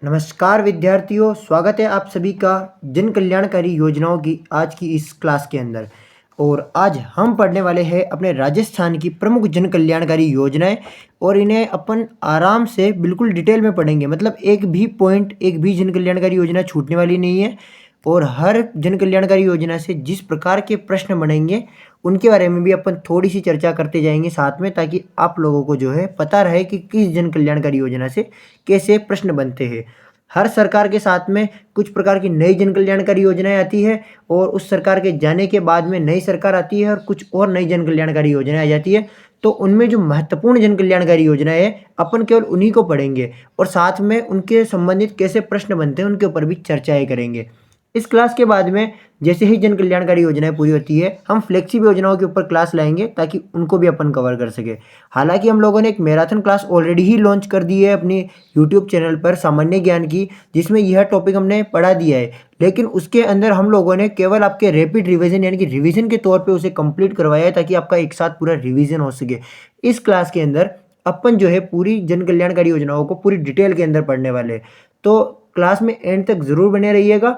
नमस्कार विद्यार्थियों, स्वागत है आप सभी का जन कल्याणकारी योजनाओं की आज की इस क्लास के अंदर। और आज हम पढ़ने वाले हैं अपने राजस्थान की प्रमुख जन कल्याणकारी योजनाएं और इन्हें अपन आराम से बिल्कुल डिटेल में पढ़ेंगे। मतलब एक भी पॉइंट, एक भी जन कल्याणकारी योजना छूटने वाली नहीं है। और हर जन कल्याणकारी योजना से जिस प्रकार के प्रश्न बनेंगे उनके बारे में भी अपन थोड़ी सी चर्चा करते जाएंगे साथ में, ताकि आप लोगों को जो है पता रहे कि किस जन कल्याणकारी योजना से कैसे प्रश्न बनते हैं। हर सरकार के साथ में कुछ प्रकार की नई जन कल्याणकारी योजनाएं आती है और उस सरकार के जाने के बाद में नई सरकार आती है और कुछ और नई जन कल्याणकारी योजनाएं आ जाती है। तो उनमें जो महत्वपूर्ण जन कल्याणकारी योजनाएं है अपन केवल उन्हीं को पढ़ेंगे और साथ में उनके संबंधित कैसे प्रश्न बनते हैं उनके ऊपर भी चर्चाएं करेंगे। इस क्लास के बाद में जैसे ही जन कल्याणकारी योजनाएं पूरी होती है हम फ्लेक्सिबल योजनाओं के ऊपर क्लास लाएंगे ताकि उनको भी अपन कवर कर सके। हालांकि हम लोगों ने एक मैराथन क्लास ऑलरेडी ही लॉन्च कर दी है अपनी यूट्यूब चैनल पर सामान्य ज्ञान की, जिसमें यह टॉपिक हमने पढ़ा दिया है। लेकिन उसके अंदर हम लोगों ने केवल आपके रैपिड रिवीजन यानी कि रिवीजन के तौर पर उसे कंप्लीट करवाया है ताकि आपका एक साथ पूरा रिवीजन हो सके। इस क्लास के अंदर अपन जो है पूरी जन कल्याणकारी योजनाओं को पूरी डिटेल के अंदर पढ़ने वाले हैं। तो क्लास में एंड तक जरूर बने रहिएगा।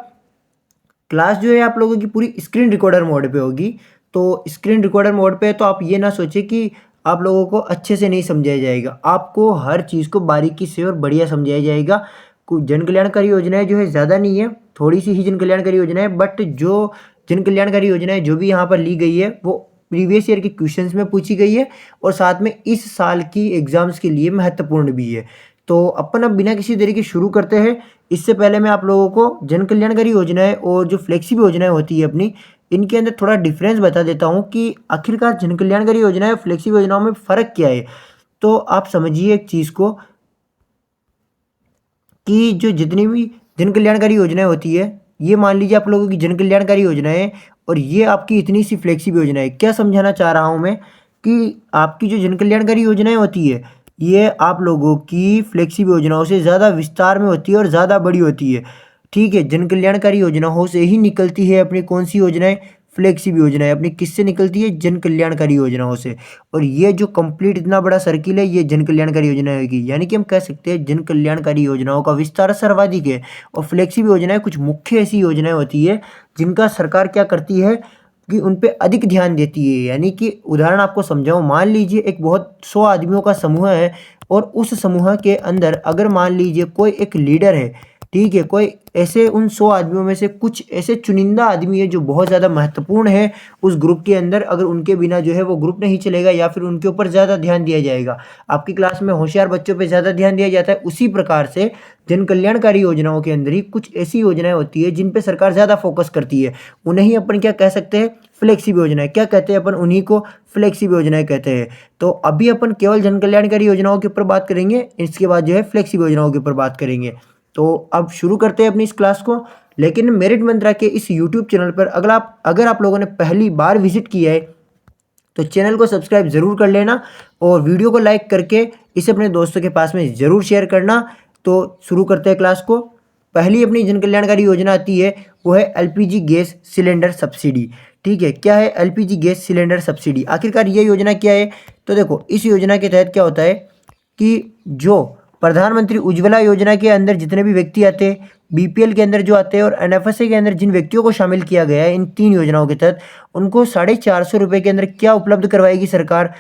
क्लास जो है आप लोगों की पूरी स्क्रीन रिकॉर्डर मोड पे होगी। तो स्क्रीन रिकॉर्डर मोड पे है तो आप ये ना सोचे कि आप लोगों को अच्छे से नहीं समझाया जाएगा, आपको हर चीज़ को बारीकी से और बढ़िया समझाया जाएगा। कुछ जन कल्याणकारी योजनाएं जो है ज़्यादा नहीं है, थोड़ी सी ही जन कल्याणकारी योजनाएं, बट जो जन कल्याणकारी योजनाएं जो भी यहाँ पर ली गई है वो प्रीवियस ईयर के क्वेश्चंस में पूछी गई है और साथ में इस साल की एग्जाम्स के लिए महत्वपूर्ण भी है। तो अपन अब बिना किसी देरी के शुरू करते हैं। इससे पहले मैं आप लोगों को जन कल्याणकारी योजनाएं और जो फ्लेक्सिबल योजनाएं होती है अपनी, इनके अंदर थोड़ा डिफरेंस बता देता हूं कि आखिरकार जन कल्याणकारी योजनाएं और फ्लेक्सिबल योजनाओं में फ़र्क क्या है। तो आप समझिए एक चीज़ को कि जो जितनी भी जन कल्याणकारी योजनाएं होती है, ये मान लीजिए आप लोगों की जन कल्याणकारी योजनाएं और ये आपकी इतनी सी फ्लेक्सिबल योजना है। क्या समझाना चाह रहा हूँ मैं कि आपकी जो जन कल्याणकारी योजनाएं होती है ये आप लोगों की फ्लेक्सिबल योजनाओं से ज़्यादा विस्तार में होती है और ज़्यादा बड़ी होती है। ठीक है, जन कल्याणकारी योजनाओं से ही निकलती है अपनी कौन सी योजनाएं, फ्लेक्सिबल योजनाएं अपनी किससे निकलती है, जन कल्याणकारी योजनाओं से। और ये जो कंप्लीट इतना बड़ा सर्किल है ये जन कल्याणकारी योजना होगी, यानी कि हम कह सकते हैं जन कल्याणकारी योजनाओं का विस्तार सर्वाधिक है। और फ्लेक्सिबल योजनाएं कुछ मुख्य ऐसी योजनाएं होती है जिनका सरकार क्या करती है कि उन पे अधिक ध्यान देती है। यानी कि उदाहरण आपको समझाऊं, मान लीजिए एक बहुत 100 आदमियों का समूह है और उस समूह के अंदर अगर मान लीजिए कोई एक लीडर है, ठीक है, कोई ऐसे उन 100 आदमियों में से कुछ ऐसे चुनिंदा आदमी है जो बहुत ज़्यादा महत्वपूर्ण है उस ग्रुप के अंदर, अगर उनके बिना जो है वो ग्रुप नहीं चलेगा या फिर उनके ऊपर ज़्यादा ध्यान दिया जाएगा। आपकी क्लास में होशियार बच्चों पे ज़्यादा ध्यान दिया जाता है, उसी प्रकार से जन कल्याणकारी योजनाओं के अंदर ही कुछ ऐसी योजनाएं होती है जिन पे सरकार ज़्यादा फोकस करती है, उन्हें ही अपन क्या कह सकते हैं, फ्लेक्सिबल योजनाएं। क्या कहते हैं अपन उन्हीं को, फ्लेक्सिबल योजनाएं कहते हैं। तो अभी अपन केवल जन कल्याणकारी योजनाओं के ऊपर बात करेंगे, इसके बाद जो है फ्लेक्सिबल योजनाओं के ऊपर बात करेंगे। तो अब शुरू करते हैं अपनी इस क्लास को। लेकिन मेरिट मंत्रा के इस यूट्यूब चैनल पर अगर आप लोगों ने पहली बार विजिट किया है तो चैनल को सब्सक्राइब जरूर कर लेना और वीडियो को लाइक करके इसे अपने दोस्तों के पास में ज़रूर शेयर करना। तो शुरू करते हैं क्लास को। पहली अपनी जन कल्याणकारी योजना आती है वो है एलपीजी गैस सिलेंडर सब्सिडी। ठीक है, क्या है एलपीजी गैस सिलेंडर सब्सिडी, आखिरकार ये योजना क्या है। तो देखो इस योजना के तहत क्या होता है कि जो प्रधानमंत्री उज्ज्वला योजना के अंदर जितने भी व्यक्ति आते हैं, बीपीएल के अंदर जो आते हैं और एनएफएसए के अंदर जिन व्यक्तियों को शामिल किया गया है इन 3 योजनाओं के तहत, उनको 450 रुपये के अंदर क्या उपलब्ध करवाएगी सरकार,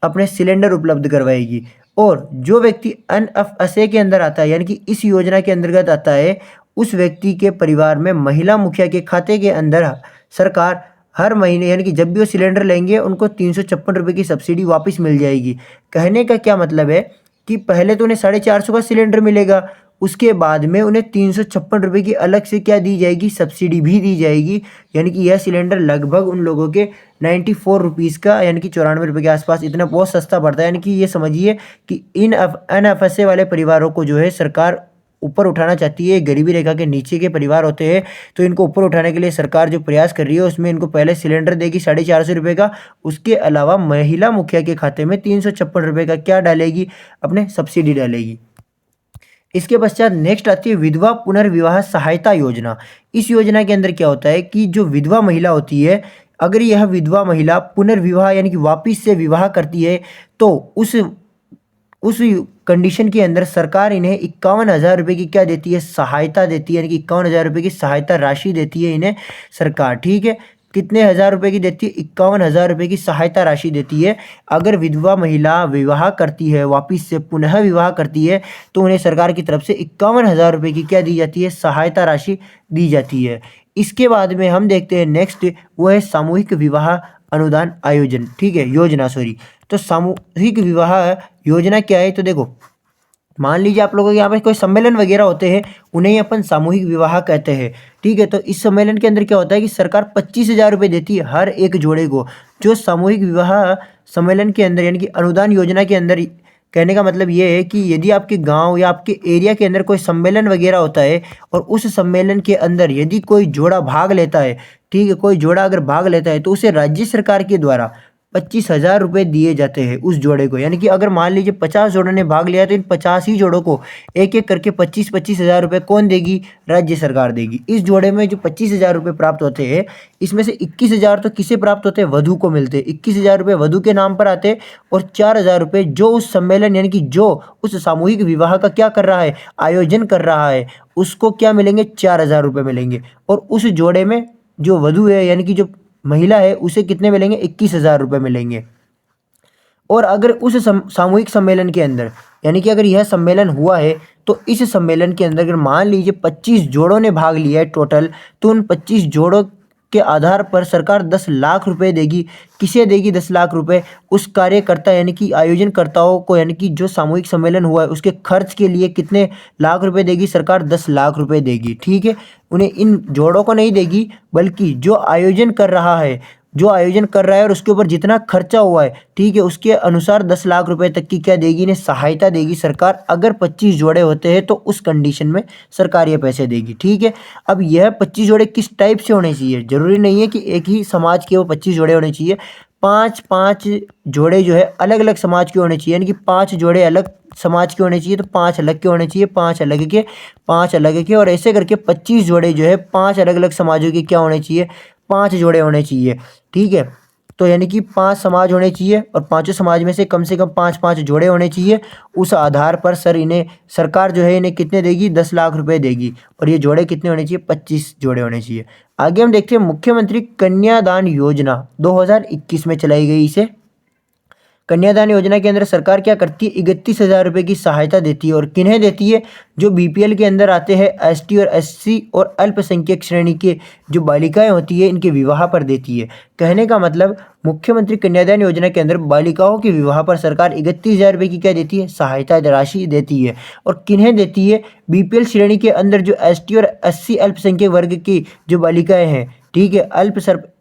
अपने सिलेंडर उपलब्ध करवाएगी। और जो व्यक्ति एनएफएसए के अंदर आता है यानी कि इस योजना के अंतर्गत आता है, उस व्यक्ति के परिवार में महिला मुखिया के खाते के अंदर सरकार हर महीने यानी कि जब भी वो सिलेंडर लेंगे उनको 356 रुपये की सब्सिडी वापस मिल जाएगी। कहने का क्या मतलब है कि पहले तो उन्हें 450 का सिलेंडर मिलेगा, उसके बाद में उन्हें 356 रुपये की अलग से क्या दी जाएगी, सब्सिडी भी दी जाएगी। यानी कि यह सिलेंडर लगभग उन लोगों के 94 रुपीज़ का यानी कि 94 रुपये के आसपास, इतना बहुत सस्ता पड़ता है। यानी कि ये समझिए कि इन एनएफएसए वाले परिवारों को जो है सरकार ऊपर उठाना चाहती है। गरीबी रेखा के नीचे के परिवार होते हैं तो इनको ऊपर उठाने के लिए सरकार जो प्रयास कर रही है उसमें इनको पहले सिलेंडर देगी 450 रुपये का, उसके अलावा महिला मुखिया के खाते में 356 रुपये का क्या डालेगी, अपने सब्सिडी डालेगी। इसके पश्चात नेक्स्ट आती है विधवा पुनर्विवाह सहायता योजना। इस योजना के अंदर क्या होता है कि जो विधवा महिला होती है, अगर यह विधवा महिला पुनर्विवाह यानी कि वापिस से विवाह करती है तो उस उस कंडीशन के अंदर सरकार इन्हें 51,000 रुपये की क्या देती है, सहायता देती है, यानी कि 51,000 रुपये की सहायता राशि देती है इन्हें सरकार। ठीक है, कितने हज़ार रुपये की देती है, 51,000 रुपये की सहायता राशि देती है। अगर विधवा महिला विवाह करती है, वापिस से पुनः विवाह करती है, तो उन्हें सरकार की तरफ से 51,000 रुपये की क्या दी जाती है, सहायता राशि दी जाती है। इसके बाद में हम देखते हैं नेक्स्ट, वो है सामूहिक विवाह अनुदान आयोजन, ठीक है, योजना, सॉरी। तो सामूहिक विवाह योजना क्या है, तो देखो मान लीजिए आप लोगों के यहाँ पे कोई सम्मेलन वगैरह होते हैं, उन्हें ही अपन सामूहिक विवाह कहते हैं। ठीक है, तो इस सम्मेलन के अंदर क्या होता है कि सरकार 25,000 रुपये देती है हर एक जोड़े को। जो सामूहिक विवाह सम्मेलन के अंदर, यानी कि अनुदान योजना के अंदर, कहने का मतलब ये है कि यदि आपके गांव या आपके एरिया के अंदर कोई सम्मेलन वगैरह होता है और उस सम्मेलन के अंदर यदि कोई जोड़ा भाग लेता है, ठीक है, कोई जोड़ा अगर भाग लेता है, तो उसे राज्य सरकार के द्वारा 25,000 रुपये दिए जाते हैं उस जोड़े को। यानी कि अगर मान लीजिए 50 जोड़ों ने भाग लिया, तो इन 50 ही जोड़ों को एक एक करके 25,000 रुपये कौन देगी, राज्य सरकार देगी। इस जोड़े में जो 25,000 रुपये प्राप्त होते हैं, इसमें से 21,000 तो किसे प्राप्त होते हैं, वधू को मिलते हैं। 21,000 रुपये वधू के नाम पर आते हैं, और 4,000 रुपये जो उस सम्मेलन, यानी कि जो उस सामूहिक विवाह का क्या कर रहा है, आयोजन कर रहा है, उसको क्या मिलेंगे, 4,000 रुपये मिलेंगे। और उस जोड़े में जो वधू है, यानी कि जो महिला है, उसे कितने मिलेंगे, 21,000 रुपये मिलेंगे। और अगर उस सामूहिक सम्मेलन के अंदर, यानी कि अगर यह सम्मेलन हुआ है, तो इस सम्मेलन के अंदर अगर मान लीजिए 25 जोड़ों ने भाग लिया है टोटल, तो उन 25 जोड़ों के आधार पर सरकार 10 लाख रुपए देगी। किसे देगी 10 लाख रुपए, उस कार्यकर्ता यानी कि आयोजनकर्ताओं को, यानी कि जो सामूहिक सम्मेलन हुआ है उसके खर्च के लिए कितने लाख रुपए देगी सरकार, 10 लाख रुपए देगी। ठीक है, उन्हें इन जोड़ों को नहीं देगी, बल्कि जो आयोजन कर रहा है, जो आयोजन कर रहा है और उसके ऊपर जितना खर्चा हुआ है, ठीक है, उसके अनुसार 10 लाख रुपए तक की क्या देगी, इन्हें सहायता देगी सरकार। अगर 25 जोड़े होते हैं तो उस कंडीशन में सरकार ये पैसे देगी। ठीक है, अब यह 25 जोड़े किस टाइप से होने चाहिए, जरूरी नहीं है कि एक ही समाज के वो 25 जोड़े होने चाहिए। 5-5 जोड़े जो है अलग अलग समाज के होने चाहिए, यानी कि 5 जोड़े अलग समाज के होने चाहिए, तो 5 अलग के होने चाहिए, 5 अलग के, 5 अलग के, और ऐसे करके 25 जोड़े जो है 5 अलग अलग समाजों के क्या होने चाहिए, 5 जोड़े होने चाहिए। ठीक है, तो यानी कि 5 समाज होने चाहिए, और पांचों समाज में से कम 5-5 जोड़े होने चाहिए। उस आधार पर इन्हें सरकार जो है इन्हें कितने देगी, 10 लाख रुपए देगी। और ये जोड़े कितने होने चाहिए, 25 जोड़े होने चाहिए। आगे हम देखते हैं मुख्यमंत्री कन्यादान योजना 2021 में चलाई गई। इसे कन्यादान योजना के अंदर सरकार क्या करती है, 31,000 रुपये की सहायता देती है। और किन्हें देती है, जो बीपीएल के अंदर आते हैं, एसटी और एससी और अल्पसंख्यक श्रेणी के जो बालिकाएं होती है, इनके विवाह पर देती है। कहने का मतलब मुख्यमंत्री कन्यादान योजना के अंदर बालिकाओं के विवाह पर सरकार 31,000 रुपये की क्या देती है, सहायता राशि देती है। और किन्हें देती है, बीपीएल श्रेणी के अंदर जो एसटी और एससी अल्पसंख्यक वर्ग की जो बालिकाएं हैं, ठीक है,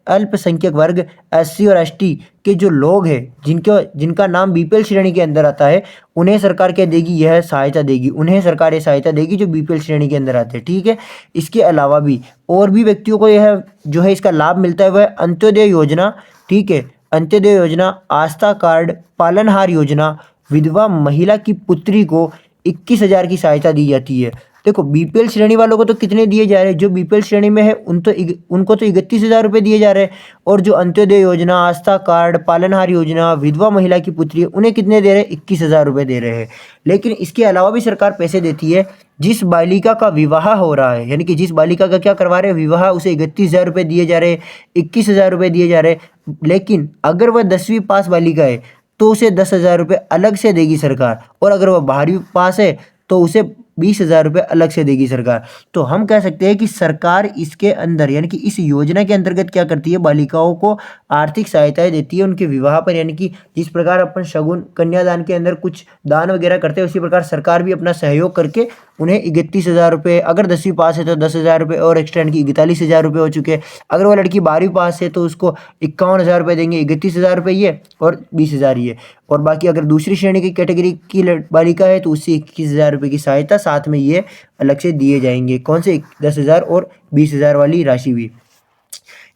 अल्पसंख्यक वर्ग एससी और एसटी के जो लोग हैं, जिनका नाम बीपीएल श्रेणी के अंदर आता है, उन्हें सरकार क्या देगी, यह सहायता देगी। उन्हें सरकार ये सहायता देगी जो बीपीएल श्रेणी के अंदर आते हैं। ठीक है, इसके अलावा भी और भी व्यक्तियों को यह जो है इसका लाभ मिलता है, वह अंत्योदय योजना, ठीक है, अंत्योदय योजना, आस्था कार्ड, पालनहार योजना, विधवा महिला की पुत्री को 21,000 की सहायता दी जाती है। देखो बीपीएल श्रेणी वालों को तो कितने दिए जा रहे हैं, जो बीपीएल श्रेणी में है उनको तो 31,000 रुपये दिए जा रहे हैं। और जो अंत्योदय योजना, आस्था कार्ड, पालनहार योजना, विधवा महिला की पुत्री, उन्हें कितने दे रहे हैं, 21,000 रुपये दे रहे हैं। लेकिन इसके अलावा भी सरकार पैसे देती है। जिस बालिका का विवाह हो रहा है, यानी कि जिस बालिका का क्या करवा रहे हैं, विवाह, उसे 31,000 रुपये दिए जा रहे हैं, 21,000 रुपये दिए जा रहे हैं। लेकिन अगर वह 10वीं पास बालिका है तो उसे 10,000 रुपये अलग से देगी सरकार। और अगर वह 12वीं पास है तो उसे 20,000 रुपये अलग से देगी सरकार। तो हम कह सकते हैं कि सरकार इसके अंदर, यानी कि इस योजना के अंतर्गत क्या करती है, बालिकाओं को आर्थिक सहायताएं देती है उनके विवाह पर। यानी कि जिस प्रकार अपन शगुन कन्यादान के अंदर कुछ दान वगैरह करते हैं, उसी प्रकार सरकार भी अपना सहयोग करके उन्हें 31,000 रुपये, अगर 10वीं पास है तो 10,000 रुपये और एक्स्ट्रा, यानी कि 41,000 रुपये हो चुके हैं। अगर वो लड़की 12वीं पास है तो उसको 51,000 रुपये देंगे, 31,000 रुपये ये और 20,000 ये। और बाकी अगर दूसरी श्रेणी की कैटेगरी की बालिका है तो उससे 21,000 रुपये की सहायता साथ में ये अलग से दिए जाएंगे। कौन से, 10,000 और 20,000 वाली राशि भी।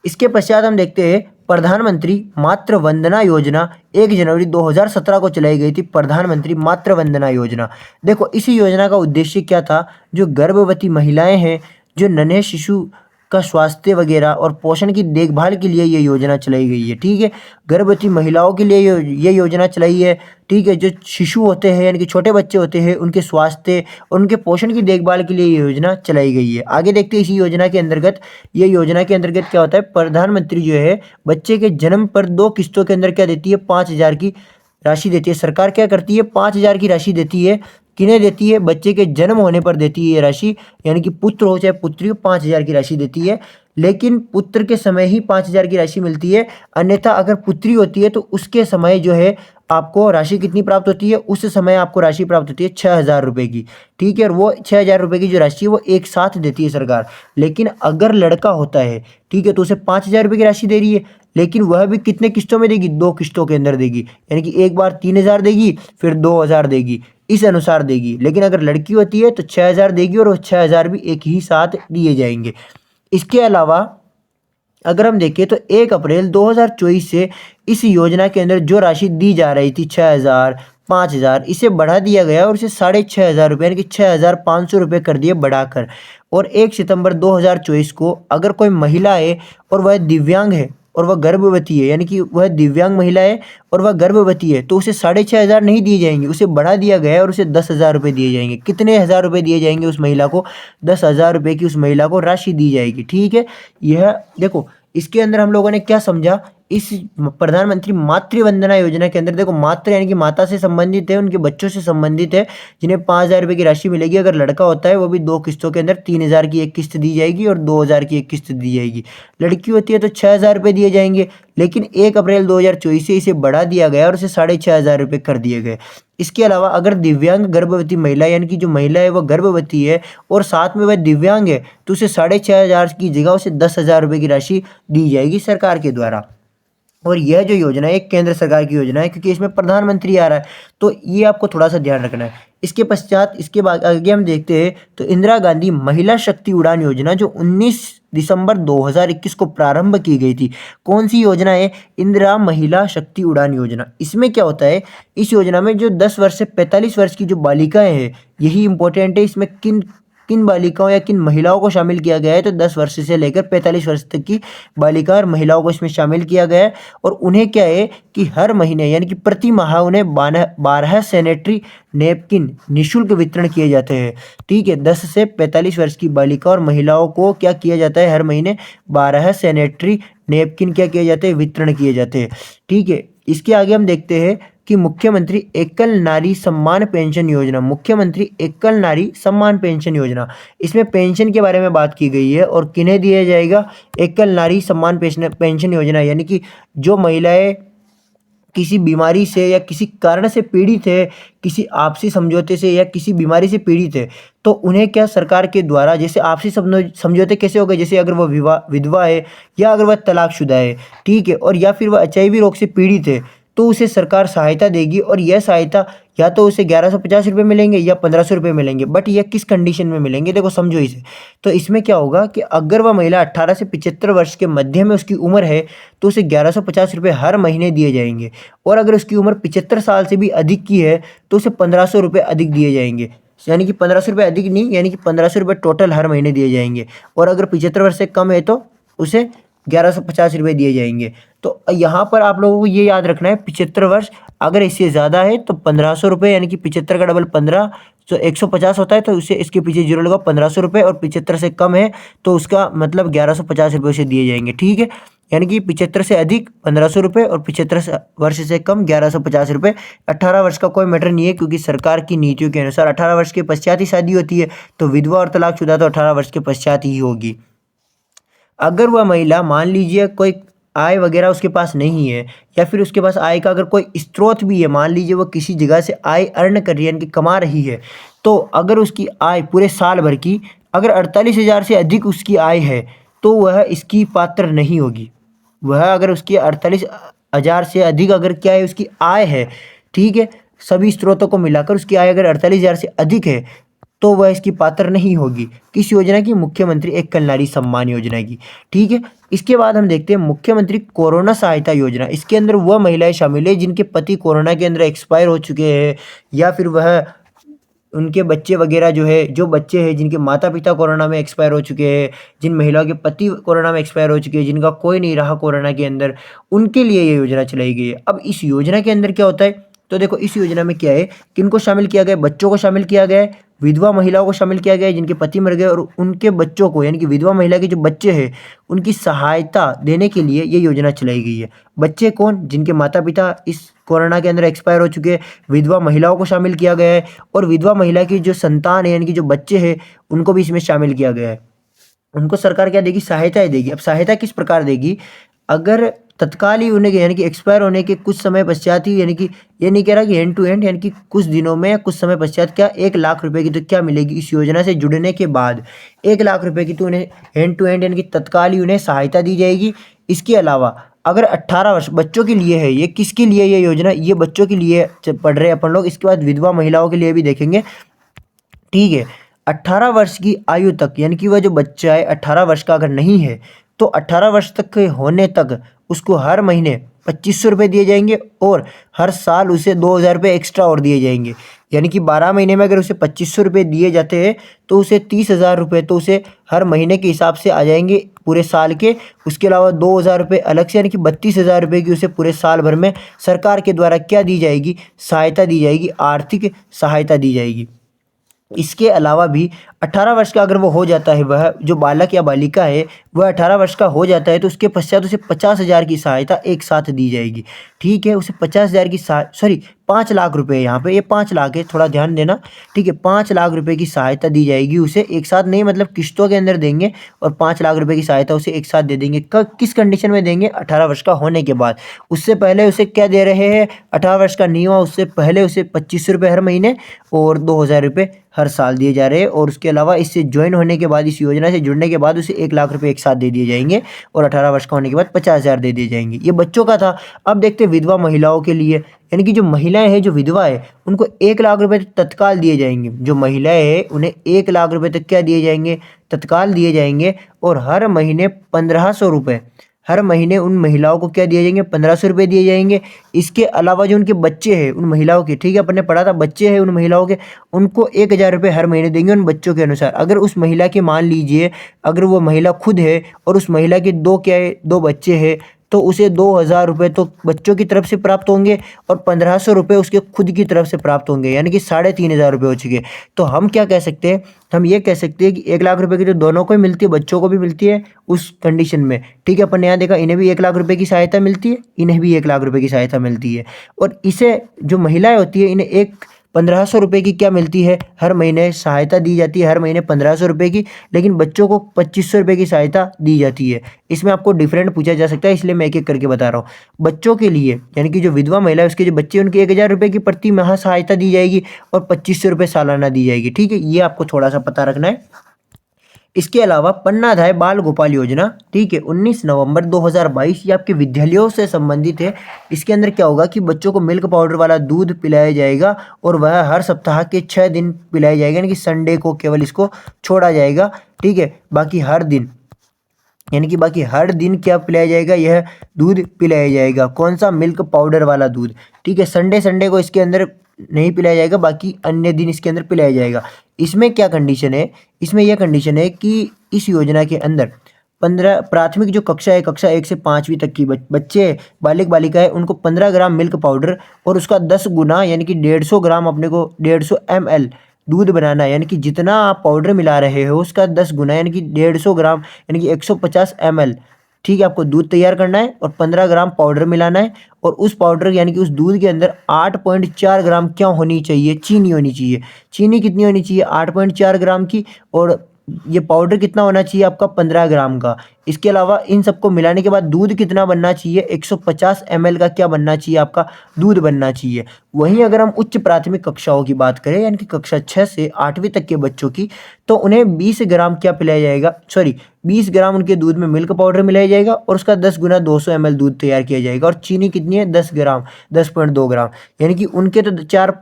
इसके पश्चात हम देखते हैं प्रधानमंत्री मातृ वंदना योजना 1 जनवरी 2017 को चलाई गई थी। प्रधानमंत्री मातृ वंदना योजना, देखो इस योजना का उद्देश्य क्या था, जो गर्भवती महिलाएं हैं, जो नन्हे शिशु का स्वास्थ्य वगैरह और पोषण की देखभाल के लिए ये योजना चलाई गई है। ठीक है, गर्भवती महिलाओं के लिए ये योजना चलाई है। ठीक है, जो शिशु होते हैं यानी कि छोटे बच्चे होते हैं उनके स्वास्थ्य और उनके पोषण की देखभाल के लिए ये योजना चलाई गई है। आगे देखते हैं इसी योजना के अंतर्गत, ये योजना के अंतर्गत क्या होता है, प्रधानमंत्री जो है बच्चे के जन्म पर 2 किस्तों के अंदर क्या देती है, 5,000 की राशि देती है। सरकार क्या करती है, 5,000 की राशि देती है। किन्हें देती है, बच्चे के जन्म होने पर देती है ये राशि, यानी कि पुत्र हो चाहे पुत्री हो, 5,000 की राशि देती है। लेकिन पुत्र के समय ही 5,000 की राशि मिलती है, अन्यथा अगर पुत्री होती है तो उसके समय जो है आपको राशि कितनी प्राप्त होती है, उस समय आपको राशि प्राप्त होती है 6,000 रुपये की। ठीक है, और वो 6,000 रुपये की जो राशि है वो एक साथ देती है सरकार। लेकिन अगर लड़का होता है, ठीक है, तो उसे 5,000 रुपये की राशि दे रही है, लेकिन वह भी कितने किस्तों में देगी, 2 किस्तों के अंदर देगी, यानी कि एक बार 3,000 देगी, फिर 2,000 देगी, इस अनुसार देगी। लेकिन अगर लड़की होती है तो 6,000 देगी और वो 6,000 भी एक ही साथ दिए जाएंगे। इसके अलावा अगर हम देखें तो 1 अप्रैल 2024 से इस योजना के अंदर जो राशि दी जा रही थी 6,000, 5,000, इसे बढ़ा दिया गया और इसे 6,500 रुपये यानी कि 6,500 रुपये कर दिए बढ़ाकर। और 1 सितंबर 2024 को अगर कोई महिला है और वह दिव्यांग है और वह गर्भवती है, यानी कि वह दिव्यांग महिला है और वह गर्भवती है, तो उसे 6,500 नहीं दिए जाएंगे, उसे बढ़ा दिया गया है और उसे 10,000 रुपये दिए जाएंगे। कितने हज़ार रुपये दिए जाएंगे उस महिला को, 10,000 रुपये की उस महिला को राशि दी जाएगी। ठीक है, यह देखो इसके अंदर हम लोगों ने क्या समझा, इस प्रधानमंत्री मातृ वंदना योजना के अंदर देखो मातृ यानी कि माता से संबंधित है, उनके बच्चों से संबंधित है, जिन्हें 5,000 रुपये की राशि मिलेगी। अगर लड़का होता है वो भी 2 किस्तों के अंदर 3,000 की एक किस्त दी जाएगी और 2,000 की एक किस्त दी जाएगी। लड़की होती है तो 6,000 रुपये दिए जाएंगे, लेकिन 1 अप्रैल 2024 से इसे बढ़ा दिया गया और उसे 6,500 रुपये कर दिए गए। इसके अलावा अगर दिव्यांग गर्भवती महिला यानी कि जो महिला है वो गर्भवती है और साथ में वह दिव्यांग है, तो उसे 6,500 की जगह उसे 10,000 रुपये की राशि दी जाएगी सरकार के द्वारा। और यह जो योजना है एक केंद्र सरकार की योजना है, क्योंकि इसमें प्रधानमंत्री आ रहा है, तो ये आपको थोड़ा सा ध्यान रखना है। इसके पश्चात इसके बाद आगे हम देखते हैं तो इंदिरा गांधी महिला शक्ति उड़ान योजना जो 19 दिसंबर 2021 को प्रारंभ की गई थी। कौन सी योजना है, इंदिरा महिला शक्ति उड़ान योजना। इसमें क्या होता है, इस योजना में जो 10 वर्ष से 45 वर्ष की जो बालिकाएं हैं, यही इंपॉर्टेंट है, इसमें किन किन बालिकाओं या किन महिलाओं को शामिल किया गया है, तो 10 वर्ष से लेकर 45 वर्ष तक की बालिका और महिलाओं को इसमें शामिल किया गया है। और उन्हें क्या है कि हर महीने यानी कि प्रति माह उन्हें 12 सैनिटरी नैपकिन निःशुल्क वितरण किए जाते हैं। ठीक है, 10 से 45 वर्ष की बालिका और महिलाओं को क्या किया जाता है, हर महीने 12 सैनिटरी नैपकिन क्या किए जाते हैं, वितरण किए जाते हैं। ठीक है, इसके आगे हम देखते हैं कि मुख्यमंत्री एकल नारी सम्मान पेंशन योजना, मुख्यमंत्री एकल नारी सम्मान पेंशन योजना, इसमें पेंशन के बारे में बात की गई है और किन्हें दिया जाएगा, एकल नारी सम्मान पेंशन योजना, यानी कि जो महिलाएं किसी बीमारी से या किसी कारण से पीड़ित है, किसी आपसी समझौते से या किसी बीमारी से पीड़ित है, तो उन्हें क्या सरकार के द्वारा, जैसे आपसी समझौते कैसे हो गए, जैसे अगर वह विधवा है या अगर वह तलाकशुदा है, ठीक है, और या फिर वह एचआईवी रोग से पीड़ित है, तो उसे सरकार सहायता देगी। और यह सहायता या तो उसे 1,150 रुपये मिलेंगे या 1,500 रुपये मिलेंगे, बट यह किस कंडीशन में मिलेंगे, देखो समझो इसे। तो इसमें क्या होगा कि अगर वह महिला 18 से 75 वर्ष के मध्य में उसकी उम्र है, तो उसे 1,150 रुपये हर महीने दिए जाएंगे। और अगर उसकी उम्र 75 साल से भी अधिक की है तो उसे 1,500 रुपये अधिक दिए जाएंगे, यानी कि 1,500 रुपये अधिक नहीं, यानी कि 1,500 रुपये टोटल हर महीने दिए जाएंगे। और अगर 75 वर्ष से कम है तो उसे 1,150 रुपये दिए जाएंगे। तो यहाँ पर आप लोगों को ये याद रखना है, 75 वर्ष अगर इससे ज़्यादा है तो 1,500 रुपये, यानी कि 75 का डबल 15 तो 150 होता है, तो उसे इसके पीछे जीरो लगा 1,500 रुपये। और 75 से कम है तो उसका मतलब 1,150 रुपये से दिए जाएंगे। ठीक है, यानी कि 75 से अधिक 1,500 रुपये और 75 वर्ष से कम 1,150 रुपये। 18 वर्ष का कोई मैटर नहीं है, क्योंकि सरकार की नीतियों के अनुसार 18 वर्ष के पश्चात ही शादी होती है, तो विधवा और तलाकशुदा तो 18 वर्ष के पश्चात ही होगी। अगर वह महिला मान लीजिए कोई आय वगैरह उसके पास नहीं है, या फिर उसके पास आय का अगर कोई स्रोत भी है, मान लीजिए वो किसी जगह से आय अर्न कर रही है, यानी कि कमा रही है, तो अगर उसकी आय पूरे साल भर की अगर 48,000 से अधिक उसकी आय है तो वह इसकी पात्र नहीं होगी। वह अगर उसकी 48,000 से अधिक अगर क्या है उसकी आय है, ठीक है, सभी स्रोतों को मिलाकर उसकी आय अगर 48,000 से अधिक है तो वह इसकी पात्र नहीं होगी। किस योजना की, मुख्यमंत्री एकल नारी सम्मान योजना की। ठीक है, इसके बाद हम देखते हैं मुख्यमंत्री कोरोना सहायता योजना। इसके अंदर वह महिलाएं शामिल है जिनके पति कोरोना के अंदर एक्सपायर हो चुके हैं, या फिर वह उनके बच्चे वगैरह जो है, जो बच्चे हैं जिनके माता पिता कोरोना में एक्सपायर हो चुके हैं, जिन महिलाओं के पति कोरोना में एक्सपायर हो चुके हैं, जिनका कोई नहीं रहा कोरोना के अंदर, उनके लिए ये योजना चलाई गई है। अब इस योजना के अंदर क्या होता है, तो देखो इस योजना में क्या है, किनको शामिल किया गया है, बच्चों को शामिल किया गया है, विधवा महिलाओं को शामिल किया गया है जिनके पति मर गए, और उनके बच्चों को, यानी कि विधवा महिला के जो बच्चे हैं उनकी सहायता देने के लिए ये योजना चलाई गई है। बच्चे कौन, जिनके माता पिता इस कोरोना के अंदर एक्सपायर हो चुके हैं, विधवा महिलाओं को शामिल किया गया है, और विधवा महिला की जो संतान है यानी कि जो बच्चे हैं उनको भी इसमें शामिल किया गया है। उनको सरकार क्या देगी, सहायताएं देगी। अब सहायता किस प्रकार देगी, अगर तत्काल ही उन्हें यानी कि एक्सपायर होने के कुछ समय पश्चात ही, यानी कि ये नहीं कह रहा कि एंड टू एंड, यानी कि कुछ दिनों में या कुछ समय पश्चात क्या 1 लाख रुपए की तो क्या मिलेगी इस योजना से जुड़ने के बाद, 1 लाख रुपए की तो उन्हें एंड टू एंड यानी कि तत्काल ही उन्हें सहायता दी जाएगी। इसके अलावा अगर 18 वर्ष बच्चों के लिए है, ये किसके लिए ये योजना, ये बच्चों के लिए पढ़ रहे हैं अपन लोग। इसके बाद विधवा महिलाओं के लिए भी देखेंगे, ठीक है। 18 वर्ष की आयु तक, यानी कि वह जो बच्चा है 18 वर्ष का अगर नहीं है तो 18 वर्ष तक के होने तक उसको हर महीने 2500 रुपये दिए जाएंगे, और हर साल उसे 2000 रुपये एक्स्ट्रा और दिए जाएंगे। यानी कि 12 महीने में अगर उसे 2500 रुपये दिए जाते हैं तो उसे 30,000 रुपये तो उसे हर महीने के हिसाब से आ जाएंगे पूरे साल के। उसके अलावा 2000 रुपये अलग से, यानी कि 32,000 रुपये की उसे पूरे साल भर में सरकार के द्वारा क्या दी जाएगी, सहायता दी जाएगी, आर्थिक सहायता दी जाएगी। इसके अलावा भी 18 वर्ष का अगर वो हो जाता है, वह जो बालक या बालिका है वह 18 वर्ष का हो जाता है, तो उसके पश्चात उसे 50,000 की सहायता एक साथ दी जाएगी। ठीक है, उसे 50,000 की 5 लाख रुपए, यहाँ पे ये 5 लाख है, थोड़ा ध्यान देना। ठीक है, 5 लाख रुपए की सहायता दी जाएगी उसे एक साथ, नहीं मतलब किस्तों के अंदर देंगे, और 5 लाख रुपए की सहायता उसे एक साथ दे देंगे। किस कंडीशन में देंगे, 18 वर्ष का होने के बाद। उससे पहले उसे क्या दे रहे हैं, 18 वर्ष का नहीं हुआ उससे पहले उसे 2500 रुपये हर महीने और 2000 रुपये हर साल दिए जा रहे हैं। और उसके अलावा इससे ज्वाइन होने के बाद, इस योजना से जुड़ने के बाद उसे 1 लाख रुपए एक साथ दे दिए जाएंगे, और 18 वर्ष का होने के बाद 50,000 दे दिए जाएंगे। ये बच्चों का था। अब देखते हैं विधवा महिलाओं के लिए, यानी कि जो महिलाएं हैं, जो विधवा है, उनको 1 लाख रुपए तत्काल दिए जाएंगे। जो महिलाएं हैं उन्हें 1 लाख रुपए तक क्या दिए जाएंगे, तत्काल दिए जाएंगे, और हर महीने 1500 रुपये, हर महीने उन महिलाओं को क्या दिए जाएंगे, 1500 रुपये दिए जाएंगे। इसके अलावा जो उनके बच्चे हैं उन महिलाओं के, ठीक है, अपन ने पढ़ा था, बच्चे हैं उन महिलाओं के, उनको 1000 रुपये हर महीने देंगे उन बच्चों के अनुसार। अगर उस महिला के, मान लीजिए अगर वो महिला खुद है और उस महिला के 2 बच्चे हैं, तो उसे 2000 रुपये तो बच्चों की तरफ से प्राप्त होंगे, और 1500 रुपये उसके खुद की तरफ से प्राप्त होंगे, यानी कि 3500 रुपये हो चुके। तो हम क्या कह सकते हैं, हम ये कह सकते हैं कि 1 लाख रुपए की तो दोनों को ही मिलती है, बच्चों को भी मिलती है उस कंडीशन में। ठीक है, अपन ने यहाँ देखा, इन्हें भी 1 लाख रुपए की सहायता मिलती है, इन्हें भी 1 लाख रुपए की सहायता मिलती है। और इसे जो महिलाएं होती है, इन्हें 1500 रुपये की क्या मिलती है, हर महीने सहायता दी जाती है, हर महीने 1500 रुपये की। लेकिन बच्चों को 2500 रुपये की सहायता दी जाती है। इसमें आपको डिफरेंट पूछा जा सकता है, इसलिए मैं एक एक करके बता रहा हूँ। बच्चों के लिए, यानी कि जो विधवा महिला है उसके जो बच्चे, उनके 1000 रुपये की प्रति माह सहायता दी जाएगी, और 2500 रुपये सालाना दी जाएगी। ठीक है, ये आपको थोड़ा सा पता रखना है। इसके अलावा पन्नाधाय बाल गोपाल योजना, ठीक है, 19 नवंबर 2022, ये आपके विद्यालयों से संबंधित है। इसके अंदर क्या होगा कि बच्चों को मिल्क पाउडर वाला दूध पिलाया जाएगा, और वह हर सप्ताह के 6 दिन पिलाया जाएगा, यानी कि संडे को केवल इसको छोड़ा जाएगा। ठीक है, बाकी हर दिन, यानी कि बाकी हर दिन क्या पिलाया जाएगा, यह दूध पिलाया जाएगा। कौन सा, मिल्क पाउडर वाला दूध। ठीक है, संडे को इसके अंदर नहीं पिलाया जाएगा, बाकी अन्य दिन इसके अंदर पिलाया जाएगा। इसमें क्या कंडीशन है, इसमें यह कंडीशन है कि इस योजना के अंदर 15 प्राथमिक जो कक्षा है, कक्षा 1 से 5वीं तक की बच्चे, बालिक बालिका है, उनको 15 ग्राम मिल्क पाउडर और उसका 10 गुना, यानी कि 150 ग्राम, अपने को 150 ml दूध बनाना है। यानी कि जितना आप पाउडर मिला रहे हो उसका 10 गुना, यानी कि 150 ग्राम, यानी कि 150 ml, ठीक है, आपको दूध तैयार करना है, और 15 ग्राम पाउडर मिलाना है। और उस पाउडर, यानी कि उस दूध के अंदर 8.4 ग्राम क्या होनी चाहिए, चीनी होनी चाहिए। चीनी कितनी होनी चाहिए, 8.4 ग्राम की। और ये पाउडर कितना होना चाहिए आपका, 15 ग्राम का। इसके अलावा इन सबको मिलाने के बाद दूध कितना बनना चाहिए, 150 ml का क्या बनना चाहिए, आपका दूध बनना चाहिए। वहीं अगर हम उच्च प्राथमिक कक्षाओं की बात करें, यानी कि कक्षा 6 से 8वीं तक के बच्चों की, तो उन्हें 20 ग्राम क्या पिलाया जाएगा, 20 ग्राम उनके दूध में मिल्क पाउडर मिलाया जाएगा, और उसका 10 गुना 200 ml दूध तैयार किया जाएगा। और चीनी कितनी है, 10 ग्राम, 10.2 ग्राम, यानी कि उनके तो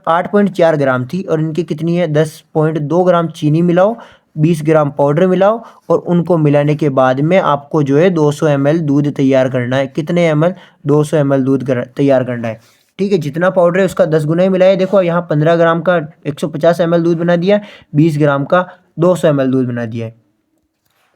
8.4 ग्राम थी, और इनकी कितनी है, 10.2 ग्राम चीनी मिलाओ, 20 ग्राम पाउडर मिलाओ, और उनको मिलाने के बाद में आपको जो है 200 ml दूध तैयार करना है। कितने ml, 200 ml दूध तैयार करना है। ठीक है, जितना पाउडर है उसका 10 गुना ही मिलाया। देखो यहाँ 15 ग्राम का 150 ml दूध बना दिया, 20 ग्राम का 200 ml दूध बना दिया है।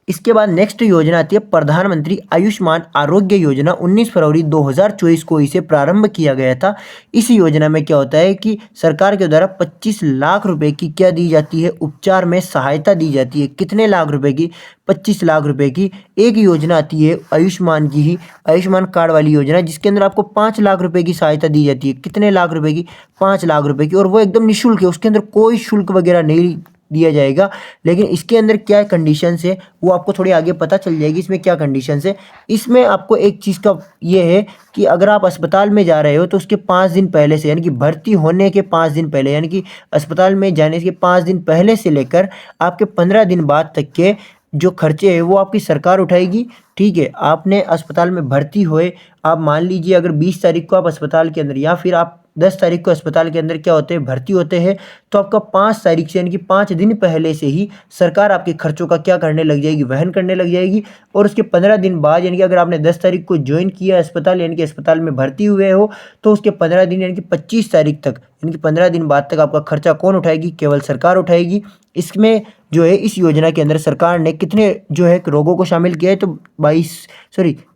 इसके बाद नेक्स्ट योजना आती है प्रधानमंत्री आयुष्मान आरोग्य योजना। 19 फरवरी 2024 को इसे प्रारंभ किया गया था। इस योजना में क्या होता है कि सरकार के द्वारा 25 लाख रुपए की क्या दी जाती है, उपचार में सहायता दी जाती है। कितने लाख रुपए की? 25 लाख रुपए की। एक योजना आती है आयुष्मान की ही, आयुष्मान कार्ड वाली योजना, जिसके अंदर आपको 5 लाख रुपए की सहायता दी जाती है। कितने लाख रुपए की? 5 लाख रुपए की। और वो एकदम निःशुल्क है, उसके अंदर कोई शुल्क वगैरह नहीं दिया जाएगा। लेकिन इसके अंदर क्या कंडीशंस है वो आपको थोड़ी आगे पता चल जाएगी। इसमें क्या कंडीशंस है, इसमें आपको एक चीज़ का ये है कि अगर आप अस्पताल में जा रहे हो तो उसके 5 दिन पहले से, यानी कि भर्ती होने के 5 दिन पहले, यानी कि अस्पताल में जाने के 5 दिन पहले से लेकर आपके 15 दिन बाद तक के जो खर्चे हैं वो आपकी सरकार उठाएगी। ठीक है, आपने अस्पताल में भर्ती हुए, आप मान लीजिए अगर 20 तारीख को आप अस्पताल के अंदर, या फिर आप 10 तारीख को अस्पताल के अंदर क्या होते हैं, भर्ती होते हैं, तो आपका 5 तारीख से यानी कि 5 दिन पहले से ही सरकार आपके खर्चों का क्या करने लग जाएगी, वहन करने लग जाएगी। और उसके 15 दिन बाद, यानी कि अगर आपने 10 तारीख को ज्वाइन किया अस्पताल, यानी कि अस्पताल में भर्ती हुए हो, तो उसके 15 दिन यानी कि 25 तारीख तक, यानी कि 15 दिन बाद तक आपका खर्चा कौन उठाएगी? केवल सरकार उठाएगी। इसमें जो है इस योजना के अंदर सरकार ने कितने जो है रोगों को शामिल किया है, तो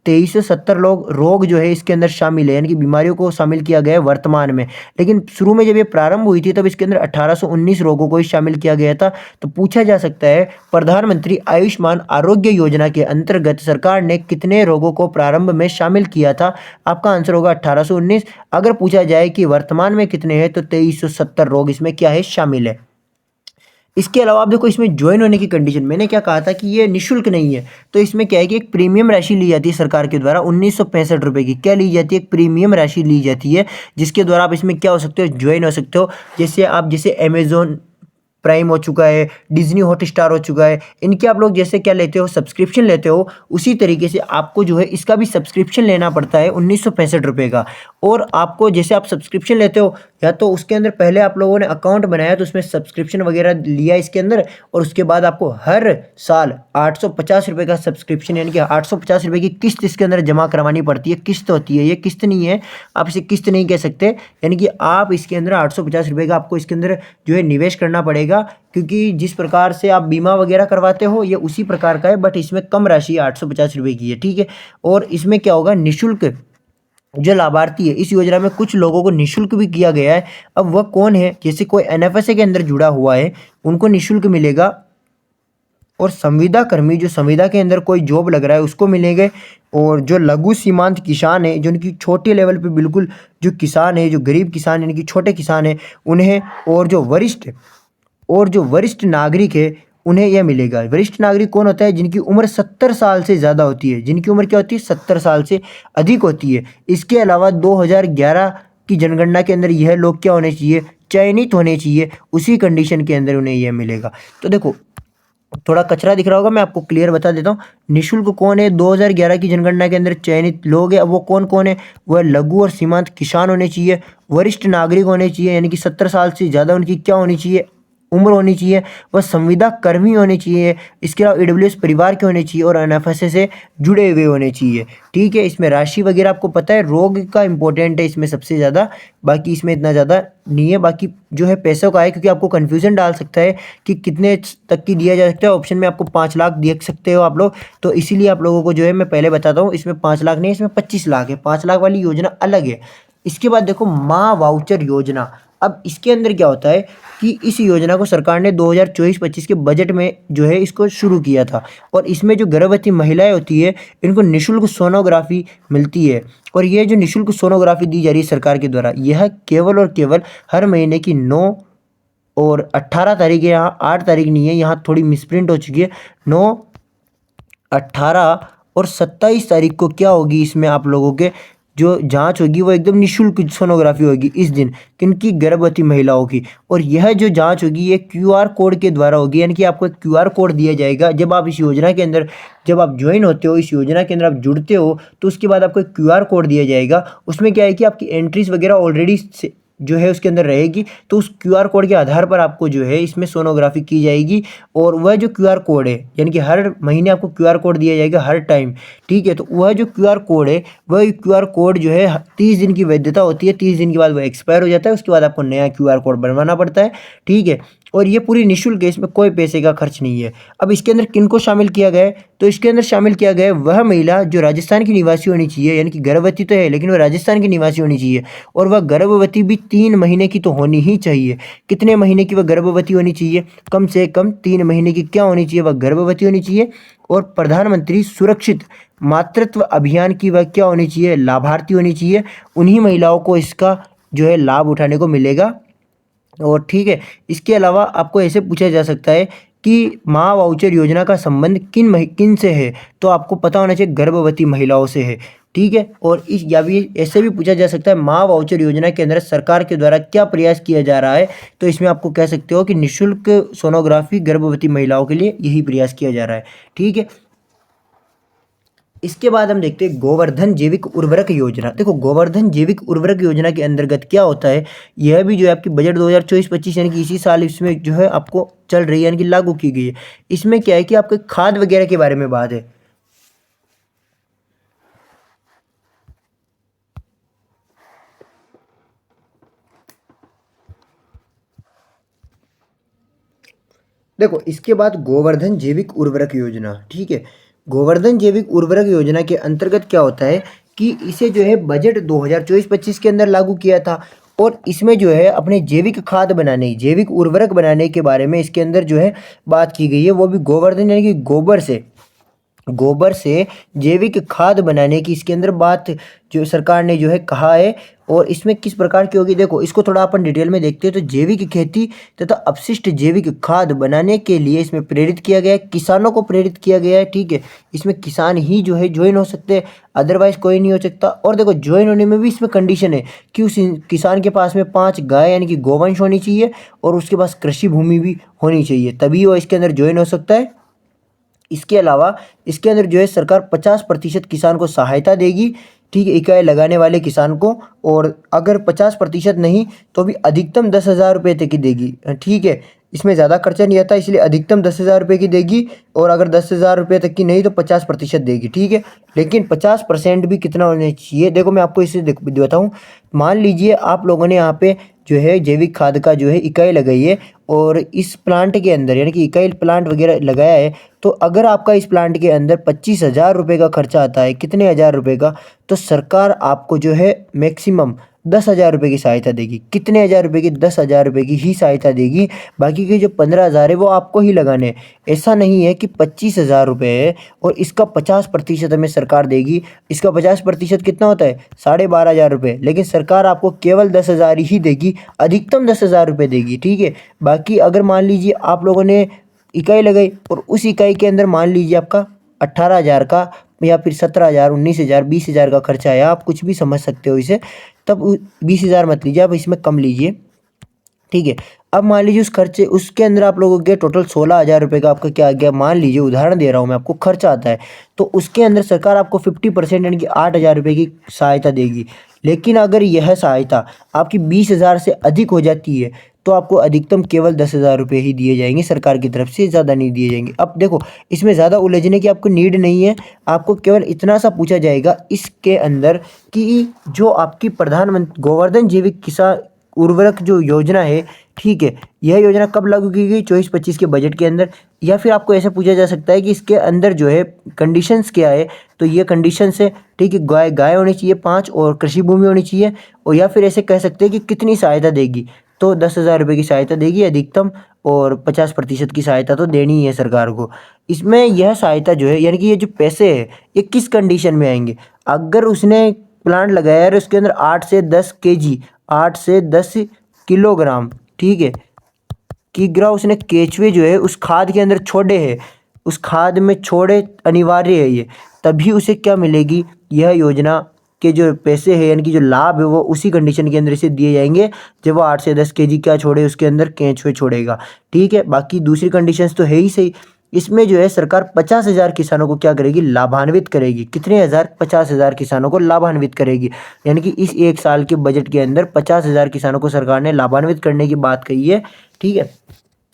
2370 रोग जो है इसके अंदर शामिल है, यानी कि बीमारियों को शामिल किया गया है वर्तमान में। लेकिन शुरू में जब ये प्रारंभ हुई थी तब इसके अंदर 1819 रोगों को ही शामिल किया गया था। तो पूछा जा सकता है प्रधानमंत्री आयुष्मान आरोग्य योजना के अंतर्गत सरकार ने कितने रोगों को प्रारंभ में शामिल किया था? आपका आंसर होगा 1819। अगर पूछा जाए कि वर्तमान में कितने हैं, तो 2370 रोग इसमें क्या है, शामिल है। इसके अलावा आप देखो इसमें ज्वाइन होने की कंडीशन, मैंने क्या कहा था कि ये निःशुल्क नहीं है, तो इसमें क्या है कि एक प्रीमियम राशि ली जाती है सरकार के द्वारा 1965 रुपये की। क्या ली जाती है? एक प्रीमियम राशि ली जाती है, जिसके द्वारा आप इसमें क्या हो सकते हो, ज्वाइन हो सकते हो। जैसे अमेजोन प्राइम हो चुका है, डिज्नी हॉटस्टार हो चुका है, इनके आप लोग जैसे क्या लेते हो, सब्सक्रिप्शन लेते हो, उसी तरीके से आपको जो है इसका भी सब्सक्रिप्शन लेना पड़ता है 1965 रुपये का। और आपको जैसे आप सब्सक्रिप्शन लेते हो, या तो उसके अंदर पहले आप लोगों ने अकाउंट बनाया तो उसमें सब्सक्रिप्शन वगैरह लिया इसके अंदर, और उसके बाद आपको हर साल 850 रुपये का सब्सक्रिप्शन, यानी कि 850 रुपये की किस्त इसके अंदर जमा करवानी पड़ती है। किस्त होती है, ये किस्त नहीं है, आप इसे किस्त नहीं कह सकते, यानी कि आप इसके अंदर 850 रुपये का आपको इसके अंदर जो है निवेश करना पड़ेगा। क्योंकि जिस प्रकार से आप बीमा वगैरह करवाते हो ये उसी प्रकार का है, बट इसमें कम राशि 850 रुपये की है। ठीक है, और इसमें क्या होगा, निःशुल्क जो लाभार्थी है इस योजना में कुछ लोगों को निःशुल्क भी किया गया है। अब वह कौन है? जैसे कोई एनएफएसए के अंदर जुड़ा हुआ है उनको निःशुल्क मिलेगा, और संविदा कर्मी जो संविदा के अंदर कोई जॉब लग रहा है उसको मिलेंगे। और जो लघु सीमांत किसान है, जो उनकी छोटे लेवल पे बिल्कुल जो किसान है, जो गरीब किसान यानी कि छोटे किसान है उन्हें, और जो वरिष्ठ नागरिक है उन्हें यह मिलेगा। वरिष्ठ नागरिक कौन होता है? जिनकी उम्र 70 साल से ज़्यादा होती है, जिनकी उम्र क्या होती है, 70 साल से अधिक होती है। इसके अलावा 2011 की जनगणना के अंदर यह लोग क्या होने चाहिए, चयनित होने चाहिए, उसी कंडीशन के अंदर उन्हें यह मिलेगा। तो देखो थोड़ा कचरा दिख रहा होगा, मैं आपको क्लियर बता देता हूँ। निःशुल्क कौन है? 2011 की जनगणना के अंदर चयनित लोग हैं, अब वो कौन कौन है? वह लघु और सीमांत किसान होने चाहिए, वरिष्ठ नागरिक होने चाहिए, यानी कि 70 साल से ज़्यादा उनकी क्या होनी चाहिए, उम्र होनी चाहिए, वह संविदा कर्मी होने चाहिए, इसके अलावा ईडब्ल्यूएस परिवार के होने चाहिए, और एनएफएसए से जुड़े हुए होने चाहिए। ठीक है, इसमें राशि वगैरह आपको पता है, रोग का इंपॉर्टेंट है इसमें सबसे ज़्यादा, बाकी इसमें इतना ज़्यादा नहीं है। बाकी जो है पैसों का है, क्योंकि आपको कन्फ्यूजन डाल सकता है कि कितने तक की दिया जा सकता है। ऑप्शन में आपको 5 लाख देख सकते हो आप लोग, तो इसीलिए आप लोगों को जो है मैं पहले बताता हूँ, इसमें 5 लाख नहीं, इसमें 25 लाख है। 5 लाख वाली योजना अलग है। इसके बाद देखो माँ वाउचर योजना। अब इसके अंदर क्या होता है कि इस योजना को सरकार ने 2024-25 के बजट में जो है इसको शुरू किया था, और इसमें जो गर्भवती महिलाएं होती है इनको निःशुल्क सोनोग्राफी मिलती है। और ये जो निःशुल्क सोनोग्राफी दी जा रही है सरकार के द्वारा, यह केवल और केवल हर महीने की 9 और 18 तारीख है, यहाँ 8 तारीख नहीं है, यहाँ थोड़ी मिसप्रिंट हो चुकी है। 9, 18 और 27 तारीख को क्या होगी, इसमें आप लोगों के जो जांच होगी वो एकदम निःशुल्क सोनोग्राफी होगी इस दिन, किनकी, गर्भवती महिलाओं की। और यह जो जांच होगी ये क्यूआर कोड के द्वारा होगी, यानी कि आपको एक क्यूआर कोड दिया जाएगा जब आप इस योजना के अंदर, जब आप ज्वाइन होते हो, इस योजना के अंदर आप जुड़ते हो, तो उसके बाद आपको एक क्यूआर कोड दिया जाएगा। उसमें क्या है कि आपकी एंट्रीज वगैरह ऑलरेडी जो है उसके अंदर रहेगी, तो उस क्यूआर कोड के आधार पर आपको जो है इसमें सोनोग्राफी की जाएगी। और वह जो क्यूआर कोड है, यानी कि हर महीने आपको क्यूआर कोड दिया जाएगा हर टाइम, ठीक है। तो वह जो क्यूआर कोड है, वह क्यूआर कोड जो है 30 दिन की वैधता होती है, 30 दिन के बाद वह एक्सपायर हो जाता है, उसके बाद आपको नया क्यूआर कोड बनवाना पड़ता है, ठीक है। और ये पूरी निःशुल्क है, इसमें कोई पैसे का खर्च नहीं है। अब इसके अंदर किनको शामिल किया गया है, तो इसके अंदर शामिल किया गया है वह महिला जो राजस्थान की निवासी होनी चाहिए, यानी कि गर्भवती तो है लेकिन वह राजस्थान की निवासी होनी चाहिए, और वह गर्भवती भी 3 महीने की तो होनी ही चाहिए। कितने महीने की वह गर्भवती होनी चाहिए, कम से कम 3 महीने की क्या होनी चाहिए, वह गर्भवती होनी चाहिए। और प्रधानमंत्री सुरक्षित मातृत्व अभियान की वह क्या होनी चाहिए, लाभार्थी होनी चाहिए। उन्हीं महिलाओं को इसका जो है लाभ उठाने को मिलेगा। और ठीक है, इसके अलावा आपको ऐसे पूछा जा सकता है कि माँ वाउचर योजना का संबंध किन से है, तो आपको पता होना चाहिए गर्भवती महिलाओं से है, ठीक है। और इस या भी ऐसे भी पूछा जा सकता है माँ वाउचर योजना के अंदर सरकार के द्वारा क्या प्रयास किया जा रहा है, तो इसमें आपको कह सकते हो कि निःशुल्क सोनोग्राफी गर्भवती महिलाओं के लिए यही प्रयास किया जा रहा है, ठीक है। इसके बाद हम देखते हैं गोवर्धन जैविक उर्वरक योजना। देखो गोवर्धन जैविक उर्वरक योजना के अंतर्गत क्या होता है, यह भी जो है आपकी बजट 2024-25 यानी कि इसी साल इसमें जो है आपको चल रही है, यानी कि लागू की गई है। इसमें क्या है कि आपके खाद वगैरह के बारे में बात है। देखो इसके बाद गोवर्धन जैविक उर्वरक योजना, ठीक है। गोवर्धन जैविक उर्वरक योजना के अंतर्गत क्या होता है कि इसे जो है बजट 2024-25 के अंदर लागू किया था। और इसमें जो है अपने जैविक खाद बनाने, जैविक उर्वरक बनाने के बारे में इसके अंदर जो है बात की गई है, वो भी गोवर्धन यानी कि गोबर से जैविक खाद बनाने की इसके अंदर बात जो सरकार ने जो है कहा है। और इसमें किस प्रकार की होगी, देखो इसको थोड़ा अपन डिटेल में देखते हैं। तो जैविक खेती तथा अपशिष्ट जैविक खाद बनाने के लिए इसमें प्रेरित किया गया है, किसानों को प्रेरित किया गया है, ठीक है। इसमें किसान ही जो है ज्वाइन हो सकते हैं, अदरवाइज कोई नहीं हो सकता। और देखो ज्वाइन होने में भी इसमें कंडीशन है कि उस किसान के पास में 5 गाय यानी कि गोवंश होनी चाहिए, और उसके पास कृषि भूमि भी होनी चाहिए, तभी वो इसके अंदर ज्वाइन हो सकता है। इसके अलावा इसके अंदर जो है सरकार 50% किसान को सहायता देगी, ठीक है, इकाई लगाने वाले किसान को। और अगर 50% नहीं तो भी अधिकतम 10,000 रुपये तक की देगी, ठीक है। इसमें ज़्यादा खर्चा नहीं आता, इसलिए अधिकतम 10,000 रुपये की देगी। और अगर 10,000 रुपये तक की नहीं तो 50% देगी, ठीक है। लेकिन 50% भी कितना होना चाहिए, देखो मैं आपको इसे बताऊँ। मान लीजिए आप लोगों ने यहाँ पे जो है जैविक खाद का जो है इकाई लगाई है, और इस प्लांट के अंदर यानी कि इकाई प्लांट वगैरह लगाया है, तो अगर आपका इस प्लांट के अंदर 25,000 रुपये का खर्चा आता है, कितने हज़ार रुपये का, तो सरकार आपको जो है मैक्सिमम 10,000 रुपये की सहायता देगी। कितने हज़ार रुपये की, 10,000 रुपये की ही सहायता देगी। बाकी के जो 15,000 है वो आपको ही लगाने हैं। ऐसा नहीं है कि 25,000 रुपये है और इसका 50% हमें सरकार देगी। इसका 50% कितना होता है, 12,500 रुपये, लेकिन सरकार आपको केवल 10,000 ही देगी, अधिकतम 10,000 रुपये देगी, ठीक है। बाकी अगर मान लीजिए आप लोगों ने इकाई लगाई और उस इकाई के अंदर मान लीजिए आपका 18,000 का या फिर 17,000, 19,000, 20,000 का खर्चा आया, आप कुछ भी समझ सकते हो इसे, तब 20,000 मत लीजिए, आप इसमें कम लीजिए, ठीक है। अब मान लीजिए उस खर्चे उसके अंदर आप लोगों के टोटल 16,000 रुपये का आपका क्या आ गया, मान लीजिए उदाहरण दे रहा हूँ मैं आपको, खर्चा आता है। तो उसके अंदर सरकार आपको 50% यानी कि 8,000 रुपये की सहायता देगी। लेकिन अगर यह सहायता आपकी 20,000 से अधिक हो जाती है तो आपको अधिकतम केवल 10,000 रुपये ही दिए जाएंगे सरकार की तरफ से, ज़्यादा नहीं दिए जाएंगे। अब देखो इसमें ज़्यादा उलझने की आपको नीड नहीं है, आपको केवल इतना सा पूछा जाएगा इसके अंदर कि जो आपकी प्रधानमंत्री गोवर्धन जैविक किसान उर्वरक जो योजना है, ठीक है, यह योजना कब लागू की गई, 24-25 के बजट के अंदर। या फिर आपको ऐसा पूछा जा सकता है कि इसके अंदर जो है कंडीशंस क्या है, तो ये कंडीशंस है, ठीक है, गाय होनी चाहिए 5 और कृषि भूमि होनी चाहिए। और या फिर ऐसे कह सकते हैं कि कितनी सहायता देगी, तो 10,000 रुपये की सहायता देगी अधिकतम, और 50% की सहायता तो देनी ही है सरकार को। इसमें यह सहायता जो है यानी कि ये जो पैसे है ये किस कंडीशन में आएंगे, अगर उसने प्लांट लगाया है उसके अंदर 8 से 10 kg, 8 से 10 किलोग्राम, ठीक है, किग्रा उसने केचुए जो है उस खाद के अंदर छोड़े हैं, उस खाद में छोड़े, अनिवार्य है ये, तभी उसे क्या मिलेगी, यह योजना के जो पैसे हैं यानी कि जो लाभ है वो उसी कंडीशन के अंदर इसे दिए जाएंगे जब वो 8 से 10 kg क्या छोड़े, उसके अंदर केचुए छोड़ेगा, ठीक है। बाकी दूसरी कंडीशंस तो है ही सही। इसमें जो है सरकार 50,000 किसानों को क्या करेगी, लाभान्वित करेगी। कितने हज़ार, 50,000 किसानों को लाभान्वित करेगी। यानी कि इस एक साल के बजट के अंदर 50,000 किसानों को सरकार ने लाभान्वित करने की बात कही है, ठीक है।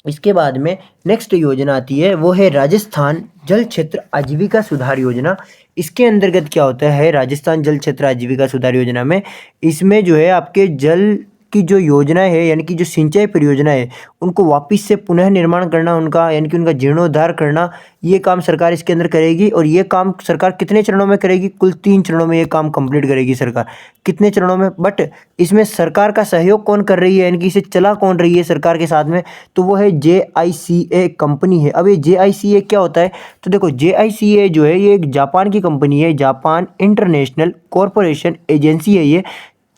इसके बाद में नेक्स्ट योजना आती है, वो है राजस्थान जल क्षेत्र आजीविका सुधार योजना। इसके अंतर्गत क्या होता है, राजस्थान जल क्षेत्र आजीविका सुधार योजना में, इसमें जो है आपके जल की जो योजना है, यानी कि जो सिंचाई परियोजना है, उनको वापस से पुनः निर्माण करना, उनका यानी कि उनका जीर्णोद्धार करना, ये काम सरकार इसके अंदर करेगी। और ये काम सरकार कितने चरणों में करेगी, कुल 3 चरणों में ये काम कंप्लीट करेगी सरकार। कितने चरणों में, बट इसमें सरकार का सहयोग कौन कर रही है, यानी कि इसे चला कौन रही है सरकार के साथ में, तो वो है JICA कंपनी है। अब ये JICA क्या होता है, तो देखो JICA जो है ये एक जापान की कंपनी है, जापान इंटरनेशनल कॉरपोरेशन एजेंसी है ये,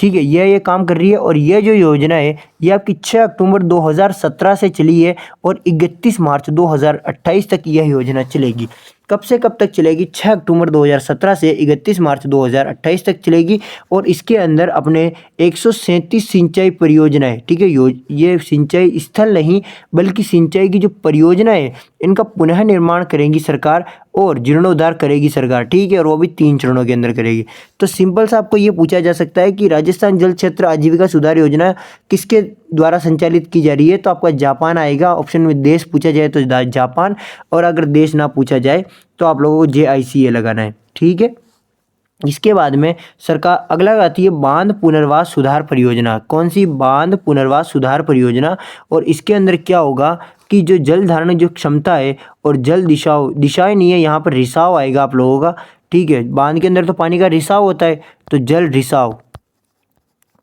ठीक है। ये काम कर रही है। और ये जो योजना है ये आपकी 6 अक्टूबर 2017 से चली है और 31 मार्च 2028 तक यह योजना चलेगी। कब से कब तक चलेगी, 6 अक्टूबर 2017 से 31 मार्च 2028 तक चलेगी। और इसके अंदर अपने 137 सिंचाई परियोजनाएं, ठीक है, ये सिंचाई स्थल नहीं बल्कि सिंचाई की जो परियोजना है इनका पुनः निर्माण करेंगी सरकार और जीर्णोद्धार करेगी सरकार, ठीक है। और वो भी 3 चरणों के अंदर करेगी। तो सिंपल सा आपको ये पूछा जा सकता है कि राजस्थान जल क्षेत्र आजीविका सुधार योजना किसके द्वारा संचालित की जा रही है, तो आपका जापान आएगा। ऑप्शन में देश पूछा जाए तो जापान, और अगर देश ना पूछा जाए तो आप लोगों को JICA लगाना है, ठीक है। इसके बाद में सरकार अगला आती है बांध पुनर्वास सुधार परियोजना। कौन सी, बांध पुनर्वास सुधार परियोजना। और इसके अंदर क्या होगा कि जो जल धारण जो क्षमता है और जल दिशाएं नहीं है, यहाँ पर रिसाव आएगा आप लोगों का, ठीक है। बांध के अंदर तो पानी का रिसाव होता है, तो जल रिसाव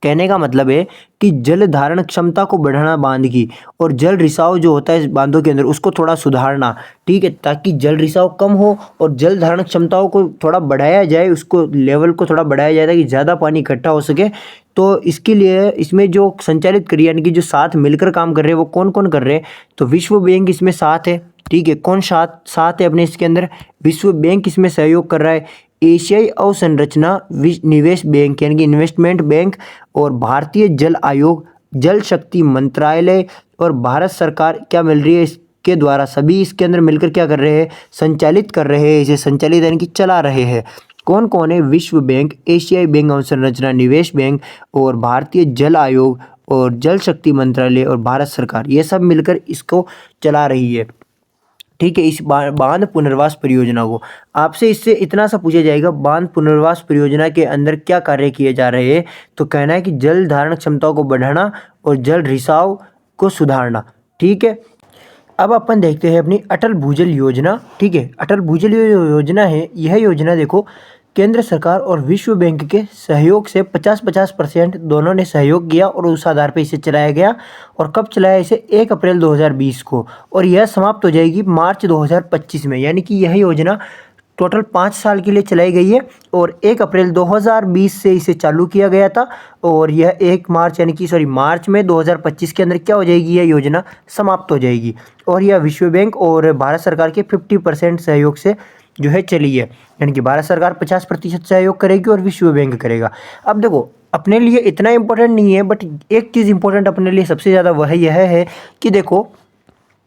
कहने का मतलब है कि जल धारण क्षमता को बढ़ाना बांध की, और जल रिसाव जो होता है बांधों के अंदर उसको थोड़ा सुधारना, ठीक है, ताकि जल रिसाव कम हो और जल धारण क्षमताओं को थोड़ा बढ़ाया जाए, उसको लेवल को थोड़ा बढ़ाया जाए ताकि ज़्यादा पानी इकट्ठा हो सके। तो इसके लिए इसमें जो संचालित करिए, यानी कि जो साथ मिलकर काम कर रहे हैं वो कौन कौन कर रहे हैं, तो विश्व बैंक इसमें साथ है, ठीक है। कौन साथ है अपने इसके अंदर, विश्व बैंक इसमें सहयोग कर रहा है, एशियाई अवसंरचना निवेश बैंक यानी कि इन्वेस्टमेंट बैंक, और भारतीय जल आयोग, जल शक्ति मंत्रालय और भारत सरकार क्या मिल रही है इसके द्वारा, सभी इसके अंदर मिलकर क्या कर रहे हैं, संचालित कर रहे हैं, इसे संचालित यानी कि चला रहे हैं। कौन कौन है, विश्व बैंक, एशियाई बैंक अवसंरचना निवेश बैंक और भारतीय जल आयोग और जल शक्ति मंत्रालय और भारत सरकार, ये सब मिलकर इसको चला रही है, ठीक है। इस बांध पुनर्वास परियोजना को आपसे इससे इतना सा पूछा जाएगा, बांध पुनर्वास परियोजना के अंदर क्या कार्य किए जा रहे हैं, तो कहना है कि जल धारण क्षमताओं को बढ़ाना और जल रिसाव को सुधारना, ठीक है। अब अपन देखते हैं अपनी अटल भूजल योजना, ठीक है। अटल भूजल योजना है, यह योजना देखो केंद्र सरकार और विश्व बैंक के सहयोग से 50-50% दोनों ने सहयोग किया और उस आधार पर इसे चलाया गया। और कब चलाया इसे, 1 अप्रैल 2020 को, और यह समाप्त हो जाएगी मार्च 2025 में। यानी कि यह योजना टोटल 5 साल के लिए चलाई गई है और 1 अप्रैल 2020 से इसे चालू किया गया था, और यह 1 मार्च यानी कि मार्च में 2025 के अंदर क्या हो जाएगी, यह योजना समाप्त हो जाएगी। और यह विश्व बैंक और भारत सरकार के 50% सहयोग से जो है चली है, यानी कि भारत सरकार 50% सहयोग करेगी और विश्व बैंक करेगा। अब देखो अपने लिए इतना इम्पोर्टेंट नहीं है, बट एक चीज़ इम्पोर्टेंट अपने लिए सबसे ज़्यादा वह यह है कि देखो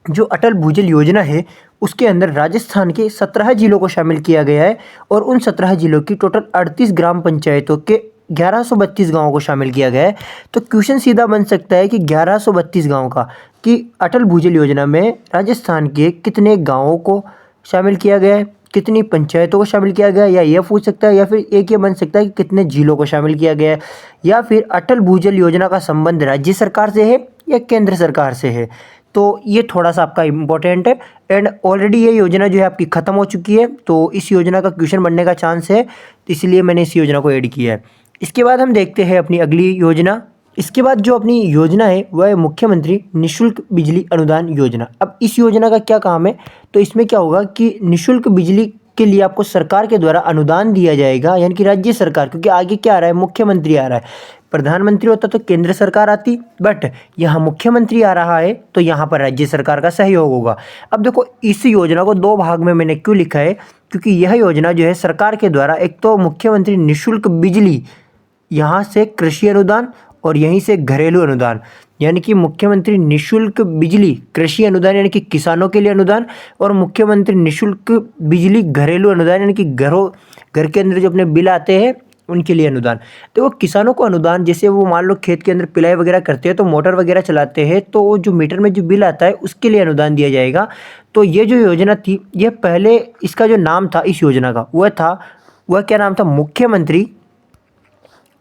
जो अटल भूजल योजना है उसके अंदर राजस्थान के 17 जिलों को शामिल किया गया है, और उन 17 जिलों की टोटल 38 ग्राम पंचायतों के 1132 गाँवों को शामिल किया गया है। तो क्वेश्चन सीधा बन सकता है कि 1132 गाँव का, कि अटल भूजल योजना में राजस्थान के कितने गाँवों को शामिल किया गया है, कितनी पंचायतों को शामिल किया गया है, या यह पूछ सकता है, या फिर एक ये बन सकता है कि कितने जिलों को शामिल किया गया है, या फिर अटल भूजल योजना का संबंध राज्य सरकार से है या केंद्र सरकार से है। तो ये थोड़ा सा आपका इम्पोर्टेंट है। एंड ऑलरेडी ये योजना जो है आपकी ख़त्म हो चुकी है, तो इस योजना का क्वेश्चन बनने का चांस है, इसलिए मैंने इस योजना को ऐड किया है। इसके बाद हम देखते हैं अपनी अगली योजना। इसके बाद जो अपनी योजना है वह है मुख्यमंत्री निःशुल्क बिजली अनुदान योजना। अब इस योजना का क्या काम है, तो इसमें क्या होगा कि निःशुल्क बिजली के लिए आपको सरकार के द्वारा अनुदान दिया जाएगा, यानी कि राज्य सरकार, क्योंकि आगे क्या आ रहा है, मुख्यमंत्री आ रहा है। प्रधानमंत्री होता तो केंद्र सरकार आती, बट यहाँ मुख्यमंत्री आ रहा है तो यहाँ पर राज्य सरकार का सहयोग होगा। अब देखो इस योजना को 2 भाग में मैंने क्यों लिखा है, क्योंकि यह योजना जो है सरकार के द्वारा एक तो मुख्यमंत्री निःशुल्क बिजली, यहाँ से कृषि अनुदान, और यहीं से घरेलू अनुदान, यानी कि मुख्यमंत्री निःशुल्क बिजली कृषि अनुदान यानी कि किसानों के लिए अनुदान, और मुख्यमंत्री निःशुल्क बिजली घरेलू अनुदान यानी कि घर के अंदर जो अपने बिल आते हैं उनके लिए अनुदान। तो वो किसानों को अनुदान, जैसे वो मान लो खेत के अंदर पिलाई वगैरह करते हैं तो मोटर वगैरह चलाते हैं, तो वो जो मीटर में जो बिल आता है उसके लिए अनुदान दिया जाएगा। तो ये जो योजना थी, ये पहले इसका जो नाम था इस योजना का वह क्या नाम था,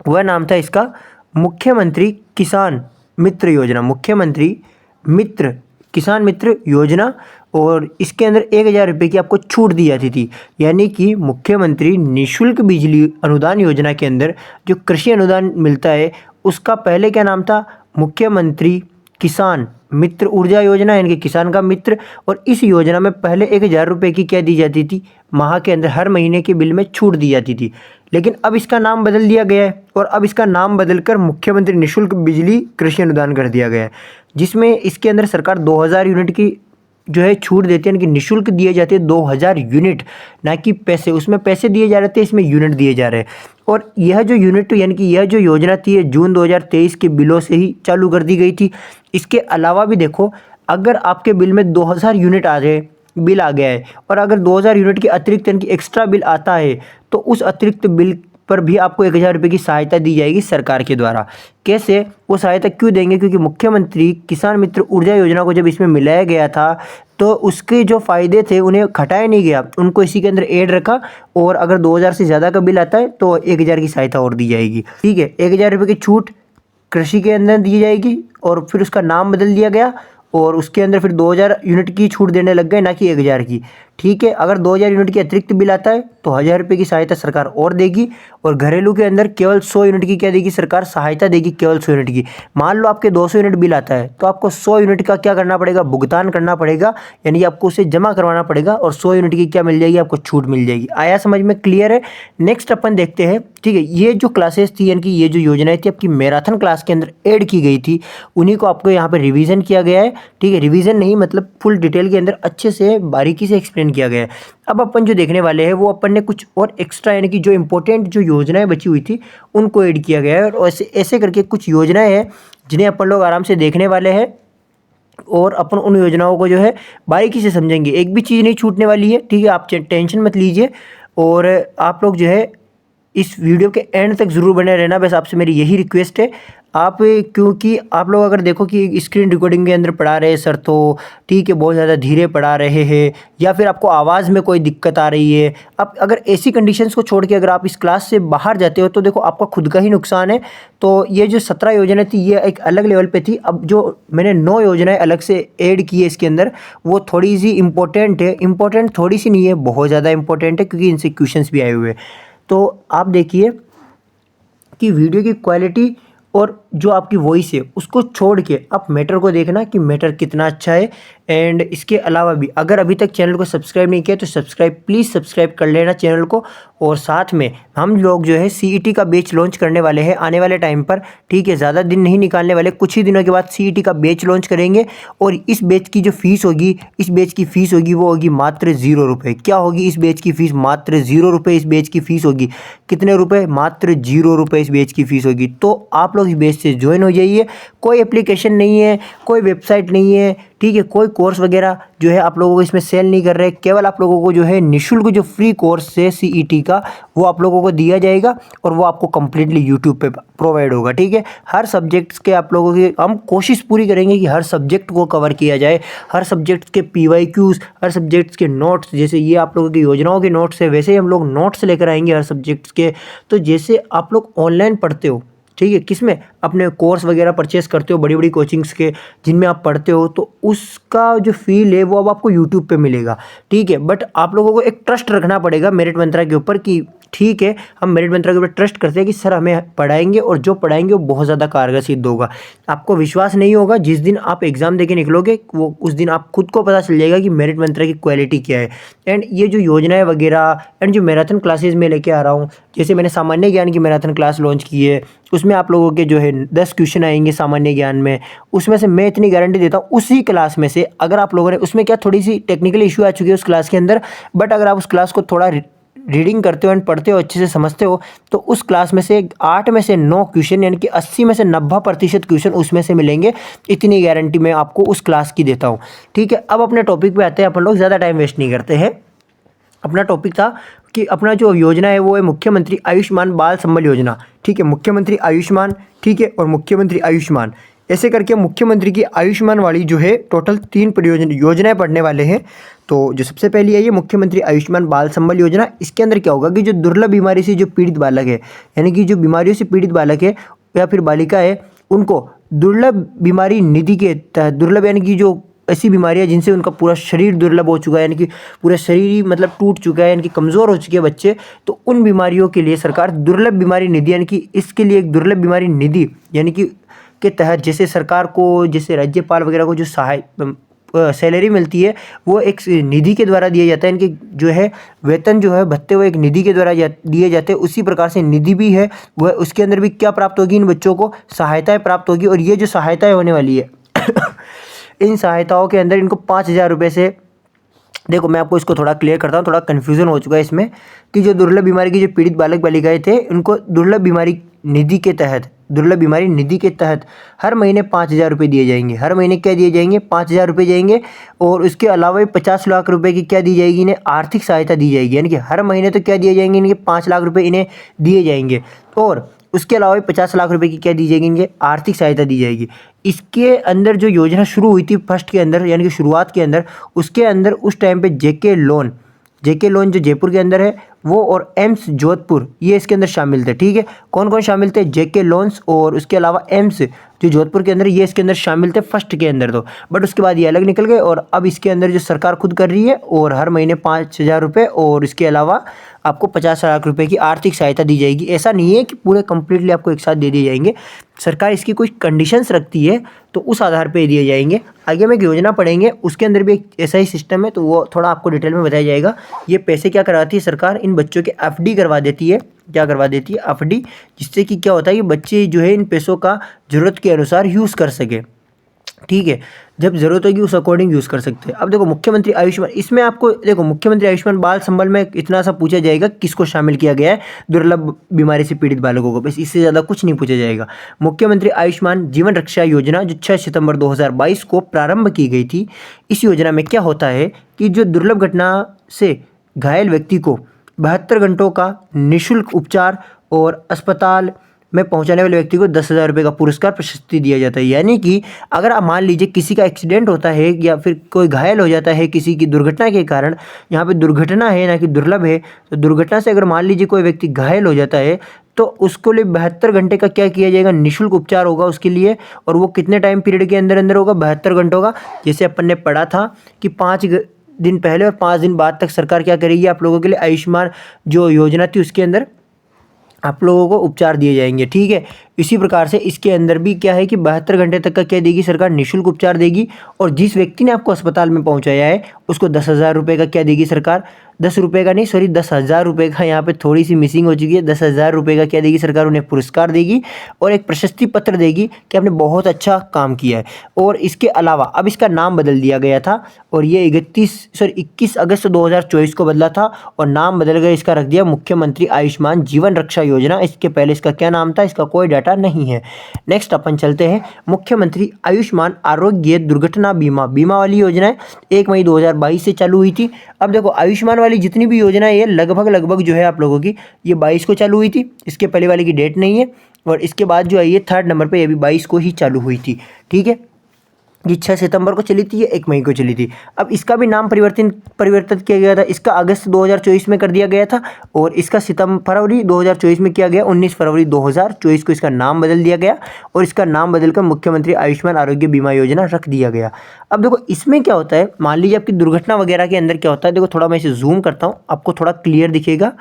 वह नाम था इसका मुख्यमंत्री किसान मित्र योजना, मुख्यमंत्री मित्र किसान मित्र योजना। और इसके अंदर 1,000 रुपये की आपको छूट दी जाती थी, यानी कि मुख्यमंत्री निःशुल्क बिजली अनुदान योजना के अंदर जो कृषि अनुदान मिलता है उसका पहले क्या नाम था, मुख्यमंत्री किसान मित्र ऊर्जा योजना, यानी कि किसान का मित्र। और इस योजना में पहले 1,000 रुपये की क्या दी जाती थी, माह के अंदर हर महीने के बिल में छूट दी जाती थी। लेकिन अब इसका नाम बदल दिया गया है और अब इसका नाम बदलकर मुख्यमंत्री निःशुल्क बिजली कृषि अनुदान कर दिया गया है, जिसमें इसके अंदर सरकार 2,000 यूनिट की जो है छूट देती है, यानी कि निःशुल्क दिए जाते हैं 2,000 यूनिट, ना कि पैसे। उसमें पैसे दिए जा रहे थे, इसमें यूनिट दिए जा रहे हैं। और यह जो यूनिट यानी कि यह जो योजना थी ये जून 2023 के बिलों से ही चालू कर दी गई थी। इसके अलावा भी देखो, अगर आपके बिल में 2,000 यूनिट आ गए, बिल आ गया है, और अगर 2,000 यूनिट के अतिरिक्त यानी कि एक्स्ट्रा बिल आता है तो उस अतिरिक्त बिल पर भी आपको 1,000 रुपये की सहायता दी जाएगी सरकार के द्वारा। कैसे, वो सहायता क्यों देंगे, क्योंकि मुख्यमंत्री किसान मित्र ऊर्जा योजना को जब इसमें मिलाया गया था तो उसके जो फ़ायदे थे उन्हें घटाया नहीं गया, उनको इसी के अंदर ऐड रखा। और अगर 2,000 से ज़्यादा का बिल आता है तो 1,000 की सहायता और दी जाएगी। ठीक है, 1,000 रुपये की छूट कृषि के अंदर दी जाएगी और फिर उसका नाम बदल दिया गया और उसके अंदर फिर 2,000 यूनिट की छूट देने लग गए, ना कि 1,000 की। ठीक है, अगर 2,000 यूनिट के अतिरिक्त बिल आता है तो 1,000 रुपये की सहायता सरकार और देगी। और घरेलू के अंदर केवल 100 यूनिट की क्या देगी सरकार, सहायता देगी, केवल 100 यूनिट की। मान लो आपके 200 यूनिट बिल आता है तो आपको 100 यूनिट का क्या करना पड़ेगा, भुगतान करना पड़ेगा, यानी आपको उसे जमा करवाना पड़ेगा और 100 यूनिट की क्या मिल जाएगी, आपको छूट मिल जाएगी। आया समझ में, क्लियर है। नेक्स्ट अपन देखते हैं। ठीक है, ये जो क्लासेस थी यानी कि ये जो योजनाएं थी आपकी मैराथन क्लास के अंदर ऐड की गई थी, उन्हीं को आपको यहाँ पे रिवीजन किया गया है। ठीक है, रिवीजन नहीं मतलब फुल डिटेल के अंदर अच्छे से बारीकी से एक्सप्लेन किया गया है। अब अपन जो देखने वाले हैं वो अपन ने कुछ और एक्स्ट्रा यानी कि जो इंपॉर्टेंट जो योजनाएं बची हुई थी उनको ऐड किया गया है, और ऐसे ऐसे करके कुछ योजनाएं हैं जिन्हें अपन लोग आराम से देखने वाले हैं और अपन उन योजनाओं को जो है बारीकी से समझेंगे। एक भी चीज़ नहीं छूटने वाली है। ठीक है, आप टेंशन मत लीजिए और आप लोग जो है इस वीडियो के एंड तक ज़रूर बने रहना, बस आपसे मेरी यही रिक्वेस्ट है। आप क्योंकि आप लोग अगर देखो कि स्क्रीन रिकॉर्डिंग के अंदर पढ़ा रहे सर तो ठीक है बहुत ज़्यादा धीरे पढ़ा रहे हैं, या फिर आपको आवाज़ में कोई दिक्कत आ रही है, आप अगर ऐसी कंडीशंस को छोड़ के अगर आप इस क्लास से बाहर जाते हो तो देखो आपका खुद का ही नुकसान है। तो ये जो 17 योजनाएं थी ये एक अलग लेवल पे थी। अब जो मैंने 9 योजनाएं अलग से ऐड की है इसके अंदर, वो थोड़ी सी इंपॉर्टेंट है। इंपॉर्टेंट थोड़ी सी नहीं है, बहुत ज़्यादा इंपॉर्टेंट है, क्योंकि इनसे क्वेश्चंस भी आए हुए हैं। तो आप देखिए कि वीडियो की क्वालिटी और जो आपकी वॉइस है उसको छोड़ के आप मैटर को देखना कि मैटर कितना अच्छा है। एंड इसके अलावा भी अगर अभी तक चैनल को सब्सक्राइब नहीं किया तो प्लीज़ सब्सक्राइब कर लेना चैनल को। और साथ में हम लोग जो है सीईटी का बैच लॉन्च करने वाले हैं आने वाले टाइम पर। ठीक है, ज़्यादा दिन नहीं निकालने वाले, कुछ ही दिनों के बाद सीईटी का बैच लॉन्च करेंगे। और इस बैच की जो फीस होगी, इस बैच की फ़ीस होगी वो होगी मात्र 0 रुपये। क्या होगी इस बैच की फ़ीस, मात्र 0 रुपये इस बैच की फ़ीस होगी। कितने रुपए, मात्र 0 रुपये इस बैच की फ़ीस होगी। तो आप लोग इस बैच से ज्वाइन हो जाइए। कोई एप्लीकेशन नहीं है, कोई वेबसाइट नहीं है, ठीक है, कोई कोर्स वगैरह जो है आप लोगों को इसमें सेल नहीं कर रहे। केवल आप लोगों को जो है निःशुल्क जो फ्री कोर्स है सीईटी का वो आप लोगों को दिया जाएगा और वो आपको कम्प्लीटली यूट्यूब पे प्रोवाइड होगा। ठीक है, हर सब्जेक्ट्स के आप लोगों की हम कोशिश पूरी करेंगे कि हर सब्जेक्ट को कवर किया जाए। हर सब्जेक्ट्स के PYQs, हर सब्जेक्ट्स के नोट्स, जैसे ये आप लोगों की योजनाओं के नोट्स है वैसे ही हम लोग नोट्स लेकर आएंगे हर सब्जेक्ट्स के। तो जैसे आप लोग ऑनलाइन पढ़ते हो, ठीक है, किसमें, अपने कोर्स वगैरह परचेस करते हो बड़ी बड़ी कोचिंग्स के जिनमें आप पढ़ते हो, तो उसका जो फील है वो अब आपको यूट्यूब पे मिलेगा। ठीक है, बट आप लोगों को एक ट्रस्ट रखना पड़ेगा मेरिट मंत्रा के ऊपर कि ठीक है हम मेरिट मंत्रा के ऊपर ट्रस्ट करते हैं कि सर हमें पढ़ाएंगे और जो पढ़ाएंगे वो बहुत ज़्यादा कारगर सिद्ध होगा। आपको विश्वास नहीं होगा, जिस दिन आप एग्ज़ाम देके निकलोगे वो उस दिन आप खुद को पता चल जाएगा कि मेरिट मंत्रा की क्वालिटी क्या है। एंड ये जो योजनाएं वगैरह एंड जो मैराथन क्लासेज में लेके आ रहा हूँ, जैसे मैंने सामान्य ज्ञान की मैराथन क्लास लॉन्च की है, उसमें आप लोगों के जो है 10 क्वेश्चन आएंगे सामान्य ज्ञान में। उसमें से मैं इतनी गारंटी देता हूँ उसी क्लास में से अगर आप लोगों ने, उसमें क्या थोड़ी सी टेक्निकल इशू आ चुकी है उस क्लास के अंदर, बट अगर आप उस क्लास को थोड़ा रीडिंग करते हो एंड पढ़ते हो, अच्छे से समझते हो, तो उस क्लास में से 8 में से 9 क्वेश्चन यानी कि 80 में से 90% क्वेश्चन उसमें से मिलेंगे। इतनी गारंटी मैं आपको उस क्लास की देता हूँ। ठीक है, अब अपने टॉपिक पे आते हैं। अपन लोग ज़्यादा टाइम वेस्ट नहीं करते हैं। अपना टॉपिक था कि अपना जो योजना है वो है मुख्यमंत्री आयुष्मान बाल संबल योजना। ठीक है, मुख्यमंत्री आयुष्मान, ठीक है, और मुख्यमंत्री आयुष्मान, ऐसे करके मुख्यमंत्री की आयुष्मान वाली जो है टोटल 3 परियोजना योजनाएं पढ़ने वाले हैं। तो जो सबसे पहली है ये मुख्यमंत्री आयुष्मान बाल संबल योजना। इसके अंदर क्या होगा कि जो दुर्लभ बीमारी से जो पीड़ित बालक है, यानी कि जो बीमारियों से पीड़ित बालक है या फिर बालिका है, उनको दुर्लभ बीमारी निधि के तहत, दुर्लभ यानी कि जो ऐसी बीमारियां जिनसे उनका पूरा शरीर दुर्लभ हो चुका है, यानी कि पूरा शरीर ही मतलब टूट चुका है, यानी कि कमज़ोर हो चुके हैं बच्चे, तो उन बीमारियों के लिए सरकार दुर्लभ बीमारी निधि, यानी कि इसके लिए एक दुर्लभ बीमारी निधि यानी कि के तहत, जैसे सरकार को, जैसे राज्यपाल वगैरह को जो सैलरी मिलती है वो एक निधि के द्वारा दिया जाता है, इनके जो है वेतन जो है भत्ते वो एक निधि के द्वारा दिए जाते हैं। उसी प्रकार से निधि भी है वह, उसके अंदर भी क्या प्राप्त होगी, इन बच्चों को सहायताएं प्राप्त होगी। और ये जो सहायताएं होने वाली है इन सहायताओं के अंदर इनको 5,000 रुपये से, देखो मैं आपको इसको थोड़ा क्लियर करता हूँ, थोड़ा कन्फ्यूज़न हो चुका है इसमें, कि जो दुर्लभ बीमारी के जो पीड़ित बालक बालिकाएं थे उनको दुर्लभ बीमारी निधि के तहत, दुर्लभ बीमारी निधि के तहत हर महीने 5,000 रुपये दिए जाएंगे। हर महीने क्या दिए जाएंगे, 5,000 रुपये जाएंगे। और उसके अलावा 50 लाख रुपए की क्या दी जाएगी, इन्हें आर्थिक सहायता दी जाएगी, यानी कि हर महीने तो क्या दिए जाएंगे, इनके 5 लाख रुपये इन्हें दिए जाएंगे। और उसके अलावा 50 लाख रुपए की क्या दी जाएगी, इनके आर्थिक सहायता दी जाएगी। इसके अंदर जो योजना शुरू हुई थी फर्स्ट के अंदर, यानी कि शुरुआत के अंदर, उसके अंदर उस टाइम पे जेके लोन जो जयपुर के अंदर है वो, और एम्स जोधपुर ये इसके अंदर शामिल थे। ठीक है, कौन कौन शामिल थे, जेके लोन्स और उसके अलावा एम्स जो जोधपुर के अंदर, ये इसके अंदर शामिल थे फर्स्ट के अंदर तो, बट उसके बाद ये अलग निकल गए। और अब इसके अंदर जो सरकार खुद कर रही है, और हर महीने 5,000 रुपये और इसके अलावा आपको 50 लाख रुपए की आर्थिक सहायता दी जाएगी। ऐसा नहीं है कि पूरे कंप्लीटली आपको एक साथ दे दिए जाएंगे, सरकार इसकी कुछ कंडीशंस रखती है तो उस आधार पे दिए जाएंगे। आगे हम एक योजना पढ़ेंगे, उसके अंदर भी एक ऐसा ही सिस्टम है, तो वो थोड़ा आपको डिटेल में बताया जाएगा। ये पैसे क्या करवाती है सरकार, इन बच्चों के एफडी करवा देती है। क्या करवा देती है, एफडी, जिससे कि क्या होता है कि बच्चे जो है इन पैसों का ज़रूरत के अनुसार यूज़ कर सके। ठीक है, जब ज़रूरत होगी उस अकॉर्डिंग यूज़ कर सकते हैं। अब देखो मुख्यमंत्री आयुष्मान, इसमें आपको देखो मुख्यमंत्री आयुष्मान बाल संबल में इतना सा पूछा जाएगा किसको शामिल किया गया है, दुर्लभ बीमारी से पीड़ित बालकों को, बस इससे ज़्यादा कुछ नहीं पूछा जाएगा। मुख्यमंत्री आयुष्मान जीवन रक्षा योजना जो 6 सितंबर 2022 को प्रारंभ की गई थी, इस योजना में क्या होता है कि जो दुर्लभ घटना से घायल व्यक्ति को 72 घंटों का निःशुल्क उपचार और अस्पताल में पहुंचाने वाले व्यक्ति को 10,000 रुपये का पुरस्कार प्रशस्ति दिया जाता है। यानी कि अगर आप मान लीजिए किसी का एक्सीडेंट होता है या फिर कोई घायल हो जाता है किसी की दुर्घटना के कारण, यहाँ पे दुर्घटना है ना कि दुर्लभ है, तो दुर्घटना से अगर मान लीजिए कोई व्यक्ति घायल हो जाता है तो उसको लिए 72 घंटे का क्या किया जाएगा, निःशुल्क उपचार होगा उसके लिए। और वो कितने टाइम पीरियड के अंदर अंदर होगा, 72 घंटों का। जैसे अपन ने पढ़ा था कि 5 दिन पहले और 5 दिन बाद तक सरकार क्या करेगी, आप लोगों के लिए आयुष्मान जो योजना थी उसके अंदर आप लोगों को उपचार दिए जाएंगे। ठीक है, इसी प्रकार से इसके अंदर भी क्या है कि 72 घंटे तक का क्या देगी सरकार, निःशुल्क उपचार देगी। और जिस व्यक्ति ने आपको अस्पताल में पहुंचाया है उसको 10,000 रुपये का क्या देगी सरकार, 10 रुपये का नहीं, सॉरी 10,000 रुपये का, यहाँ पे थोड़ी सी मिसिंग हो चुकी है। 10,000 रुपये का क्या देगी सरकार, उन्हें पुरस्कार देगी और एक प्रशस्ति पत्र देगी कि आपने बहुत अच्छा काम किया है। और इसके अलावा अब इसका नाम बदल दिया गया था, और ये 21 अगस्त 2024 को बदला था और नाम बदल गया, इसका रख दिया मुख्यमंत्री आयुष्मान जीवन रक्षा योजना। इसके पहले इसका क्या नाम था, इसका कोई डाटा नहीं है। नेक्स्ट अपन चलते हैं मुख्यमंत्री आयुष्मान आरोग्य दुर्घटना बीमा वाली योजना है, 1 मई 2022 से चालू हुई थी। अब देखो आयुष्मान वाली जितनी भी योजना है ये लगभग जो है आप लोगों की ये 22 को चालू हुई थी, इसके पहले वाली की डेट नहीं है। और इसके बाद जो है ये 3rd नंबर पे ये भी 22 को ही चालू हुई थी। ठीक है, ये 6 सितंबर को चली थी, ये 1 मई को चली थी। अब इसका भी नाम परिवर्तित किया गया था, इसका अगस्त 2024 में कर दिया गया था और इसका फरवरी 2024 में किया गया, 19 फरवरी 2024 को इसका नाम बदल दिया गया और इसका नाम बदलकर मुख्यमंत्री आयुष्मान आरोग्य बीमा योजना रख दिया गया। अब देखो इसमें क्या होता है, मान लीजिए आपकी दुर्घटना वगैरह के अंदर क्या होता है, देखो थोड़ा मैं इसे जूम करता हूँ आपको थोड़ा क्लियर दिखेगा।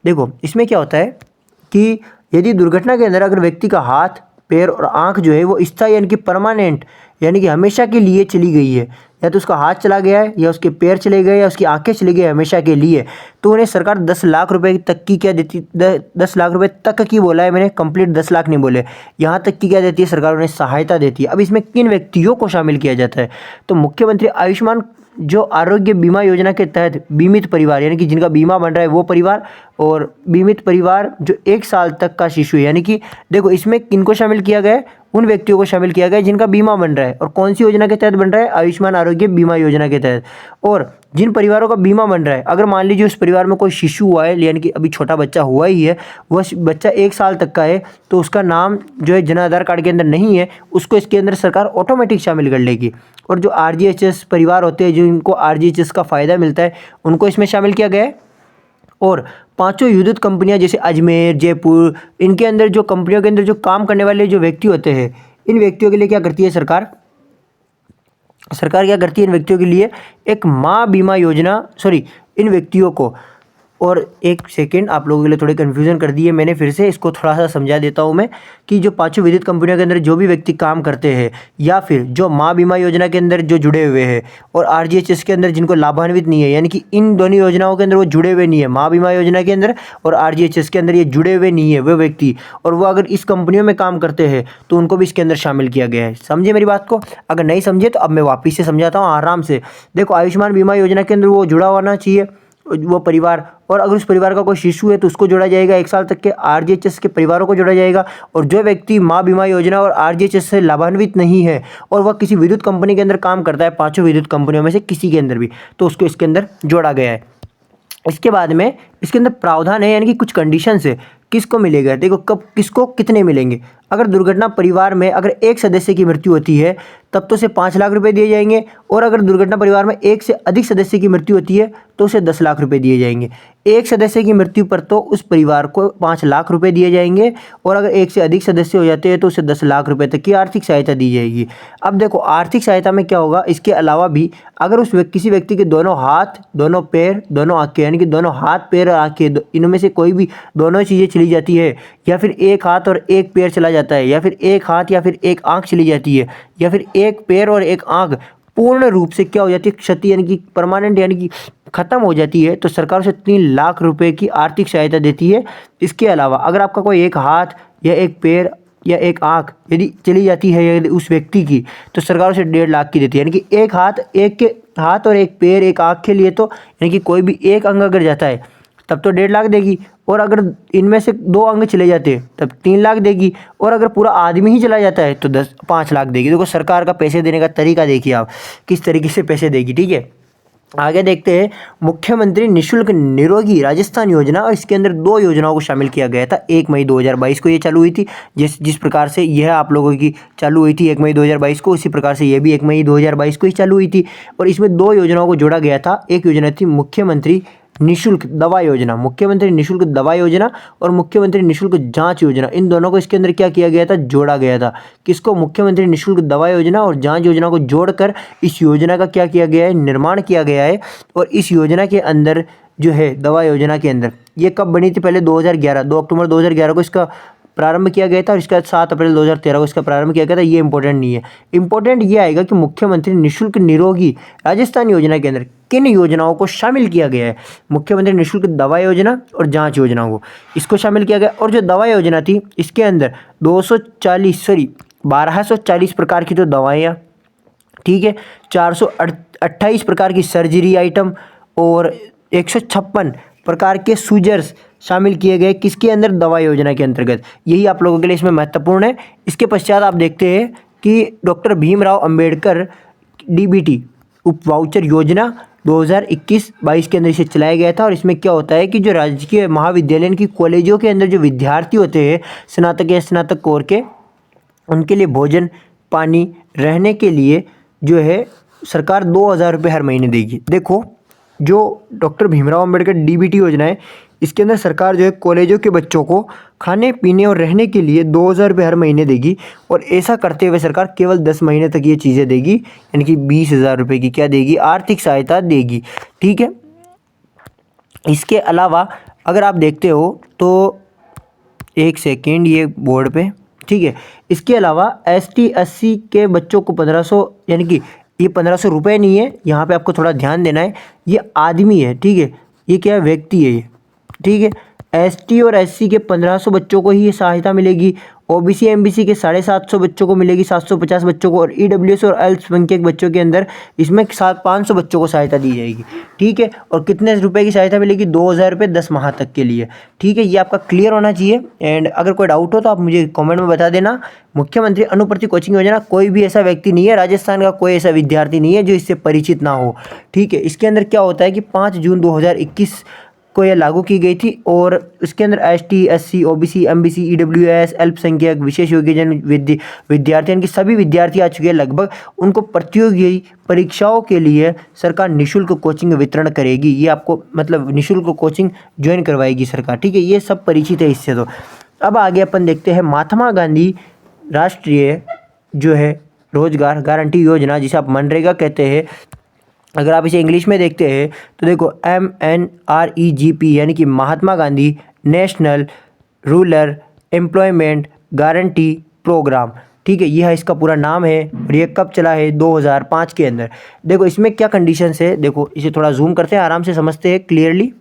देखो इसमें क्या होता है कि यदि दुर्घटना के अंदर अगर व्यक्ति का हाथ, पैर और आँख जो है वो स्थायी यानी कि परमानेंट यानी कि हमेशा के लिए चली गई है, या तो उसका हाथ चला गया है या उसके पैर चले गए या उसकी आंखें चली गई हमेशा के लिए, तो उन्हें सरकार 10 लाख रुपए तक की क्या देती, 10 लाख रुपए तक की बोला है मैंने, कंप्लीट 10 लाख नहीं बोले, यहाँ तक की क्या देती है सरकार, उन्हें सहायता देती है। अब इसमें किन व्यक्तियों को शामिल किया जाता है, तो मुख्यमंत्री आयुष्मान जो आरोग्य बीमा योजना के तहत बीमित परिवार यानी कि जिनका बीमा बन रहा है वो परिवार, और बीमित परिवार जो 1 साल तक का शिशु है, यानी कि देखो इसमें किनको शामिल किया गया है, उन व्यक्तियों को शामिल किया गया है जिनका बीमा बन रहा है। और कौन सी योजना के तहत बन रहा है, आयुष्मान आरोग्य बीमा योजना के तहत। और जिन परिवारों का बीमा बन रहा है, अगर मान लीजिए उस परिवार में कोई शिशु हुआ है, यानी कि अभी छोटा बच्चा हुआ ही है, वह बच्चा 1 साल तक का है, तो उसका नाम जो है जन आधार कार्ड के अंदर नहीं है, उसको इसके अंदर सरकार ऑटोमेटिक शामिल कर लेगी। और जो RGHS परिवार होते हैं, जिनको RGHS का फ़ायदा मिलता है, उनको इसमें शामिल किया गया है। और 5 विद्युत कंपनियां जैसे अजमेर, जयपुर, इनके अंदर जो कंपनियों के अंदर जो काम करने वाले जो व्यक्ति होते हैं, इन व्यक्तियों के लिए क्या करती है सरकार क्या करती है, इन व्यक्तियों के लिए एक माँ बीमा योजना, इन व्यक्तियों को। और एक सेकेंड, आप लोगों के लिए थोड़ी कन्फ्यूज़न कर दी है मैंने, फिर से इसको थोड़ा सा समझा देता हूँ मैं कि जो 5 विद्युत कंपनियों के अंदर जो भी व्यक्ति काम करते हैं, या फिर जो माँ बीमा योजना के अंदर जो जुड़े हुए हैं, और RGHS के अंदर जिनको लाभान्वित नहीं है, यानी कि इन दोनों योजनाओं के अंदर वो जुड़े हुए नहीं है, माँ बीमा योजना के अंदर और RGHS के अंदर ये जुड़े हुए नहीं है वो व्यक्ति, और वो अगर इस कंपनियों में काम करते हैं तो उनको भी इसके अंदर शामिल किया गया है। समझे मेरी बात को? अगर नहीं समझे तो अब मैं वापस से समझाता हूँ आराम से। देखो, आयुष्मान बीमा योजना के अंदर वो जुड़ा होना चाहिए वो परिवार, और अगर उस परिवार का कोई शिशु है तो उसको जोड़ा जाएगा, 1 साल तक के RGHS के परिवारों को जोड़ा जाएगा। और जो व्यक्ति माँ बीमा योजना और RGHS से लाभान्वित नहीं है और वह किसी विद्युत कंपनी के अंदर काम करता है, 5 विद्युत कंपनियों में से किसी के अंदर भी, तो उसको इसके अंदर जोड़ा गया है। इसके बाद में इसके अंदर प्रावधान है, यानी कि कुछ कंडीशंस है किसको मिलेगा। देखो, कब किसको कितने मिलेंगे। अगर दुर्घटना परिवार में अगर एक सदस्य की मृत्यु होती है तब तो उसे 5 लाख रुपए दिए जाएंगे, और अगर दुर्घटना परिवार में एक से अधिक सदस्य की मृत्यु होती है तो उसे 10 लाख रुपए दिए जाएंगे। एक सदस्य की मृत्यु पर तो उस परिवार को 5 लाख रुपए दिए जाएंगे, और अगर एक से अधिक सदस्य हो जाते हैं तो उसे 10 लाख रुपए तक की आर्थिक सहायता दी जाएगी। अब देखो, आर्थिक सहायता में क्या होगा, इसके अलावा भी अगर किसी व्यक्ति के दोनों हाथ, दोनों पैर, दोनों आंखें, यानी कि दोनों हाथ, पैर और आंखें, इनमें से कोई भी दोनों चीज़ें चली जाती है, या फिर एक हाथ और एक पैर चला जाता है, या फिर एक हाथ या फिर एक आंख चली जाती है, या फिर एक पैर और एक आंख पूर्ण रूप से क्या हो जाती है, क्षति, यानी कि परमानेंट, यानी कि खत्म हो जाती है, तो सरकार उसे 3 लाख रुपए की आर्थिक सहायता देती है। इसके अलावा अगर आपका कोई एक हाथ या एक पैर या एक आंख यदि चली जाती है यदि उस व्यक्ति की, तो सरकार उसे 1.5 लाख की देती है। यानी कि एक हाथ और एक पैर, एक आंख के लिए तो, यानी कि कोई भी एक अंग अगर जाता है तब तो 1.5 लाख देगी, और अगर इनमें से 2 अंग चले जाते हैं तब 3 लाख देगी, और अगर पूरा आदमी ही चला जाता है तो 5 लाख देगी। देखो, सरकार का पैसे देने का तरीका देखिए आप किस तरीके से पैसे देगी। ठीक है, आगे देखते हैं मुख्यमंत्री निःशुल्क निरोगी राजस्थान योजना, और इसके अंदर 2 योजनाओं को शामिल किया गया था। 1 मई 2022 को ये चालू हुई थी, जिस प्रकार से यह आप लोगों की चालू हुई थी 1 मई 2022 को, उसी प्रकार से ये भी 1 मई 2022 को ही चालू हुई थी। और इसमें 2 योजनाओं को जोड़ा गया था। एक योजना थी मुख्यमंत्री निःशुल्क दवा योजना, मुख्यमंत्री निःशुल्क दवा योजना और मुख्यमंत्री निःशुल्क जांच योजना, इन दोनों को इसके अंदर क्या किया गया था, जोड़ा गया था। किसको, मुख्यमंत्री निःशुल्क दवा योजना और जांच योजना को जोड़कर इस योजना का क्या किया गया है, निर्माण किया गया है। और इस योजना के अंदर जो है, दवा योजना के अंदर, ये कब बनी थी, पहले 2011, 2 अक्टूबर 2011 को इसका प्रारंभ किया गया था, और इसका 7 अप्रैल 2013 को इसका प्रारंभ किया गया था। ये इंपॉर्टेंट नहीं है, इंपॉर्टेंट ये आएगा कि मुख्यमंत्री निःशुल्क निरोगी राजस्थान योजना के अंदर किन योजनाओं को शामिल किया गया है। मुख्यमंत्री निःशुल्क दवा योजना और जांच योजनाओं को इसको शामिल किया गया। और जो दवा योजना थी इसके अंदर 1240 प्रकार की तो दवाइयाँ, ठीक है, 428 प्रकार की सर्जरी आइटम और 156 प्रकार के सूजर्स शामिल किए गए किसके अंदर, दवा योजना के अंतर्गत। यही आप लोगों के लिए इसमें महत्वपूर्ण है। इसके पश्चात आप देखते हैं कि डॉक्टर भीमराव अंबेडकर DBT उप वाउचर योजना 2021-22 के अंदर इसे चलाया गया था। और इसमें क्या होता है कि जो राजकीय महाविद्यालय की कॉलेजों के अंदर जो विद्यार्थी होते हैं स्नातक या स्नातक कोर के, उनके लिए भोजन, पानी, रहने के लिए जो है सरकार 2000 रुपये हर महीने देगी। देखो, जो डॉक्टर भीमराव अंबेडकर DBT योजना है, इसके अंदर सरकार जो है कॉलेजों के बच्चों को खाने पीने और रहने के लिए 2000 रुपये हर महीने देगी। और ऐसा करते हुए सरकार केवल 10 महीने तक ये चीज़ें देगी, यानी कि 20,000 रुपये की क्या देगी, आर्थिक सहायता देगी। ठीक है, इसके अलावा अगर आप देखते हो तो एक सेकेंड, ये बोर्ड पे, ठीक है, इसके अलावा ST SC के बच्चों को 1500, यानी कि ये 1500 रुपये नहीं है, यहाँ पे आपको थोड़ा ध्यान देना है, ये आदमी है, ठीक है, ये क्या है, व्यक्ति है ये, ठीक है। एसटी और एससी के 1500 बच्चों को ही ये सहायता मिलेगी। ओबीसी एमबीसी के 750 बच्चों को मिलेगी, 750 बच्चों को, और ईडब्ल्यूएस और अल्पसंख्यक बच्चों के अंदर इसमें 500 बच्चों को सहायता दी जाएगी। ठीक है, और कितने रुपए की सहायता मिलेगी? 2000 रुपये 10 माह तक के लिए। ठीक है, ये आपका क्लियर होना चाहिए। एंड अगर कोई डाउट हो तो आप मुझे कॉमेंट में बता देना। मुख्यमंत्री अनुपूर्ति कोचिंग योजना, कोई भी ऐसा व्यक्ति नहीं है, राजस्थान का कोई ऐसा विद्यार्थी नहीं है जो इससे परिचित ना हो। ठीक है, इसके अंदर क्या होता है कि 5 जून 2021 को यह लागू की गई थी, और इसके अंदर ST, SC, OBC, MBC, EWS, अल्पसंख्यक, विशेष योग्यजन विद्यार्थी, इनके सभी विद्यार्थी आ चुके हैं लगभग। उनको प्रतियोगी परीक्षाओं के लिए सरकार निःशुल्क कोचिंग वितरण करेगी। ये आपको मतलब निःशुल्क कोचिंग ज्वाइन करवाएगी सरकार। ठीक है, ये सब परिचित है इससे। तो अब आगे अपन देखते हैं महात्मा गांधी राष्ट्रीय जो है रोजगार गारंटी योजना, जिसे आप मनरेगा कहते हैं। अगर आप इसे इंग्लिश में देखते हैं तो देखो MNREGP, यानी कि Mahatma Gandhi national rural employment guarantee programme. ठीक है, यह इसका पूरा नाम है, और ये कब चला है? 2005 के अंदर। देखो इसमें क्या कंडीशंस है, देखो इसे थोड़ा जूम करते हैं, आराम से समझते हैं क्लियरली।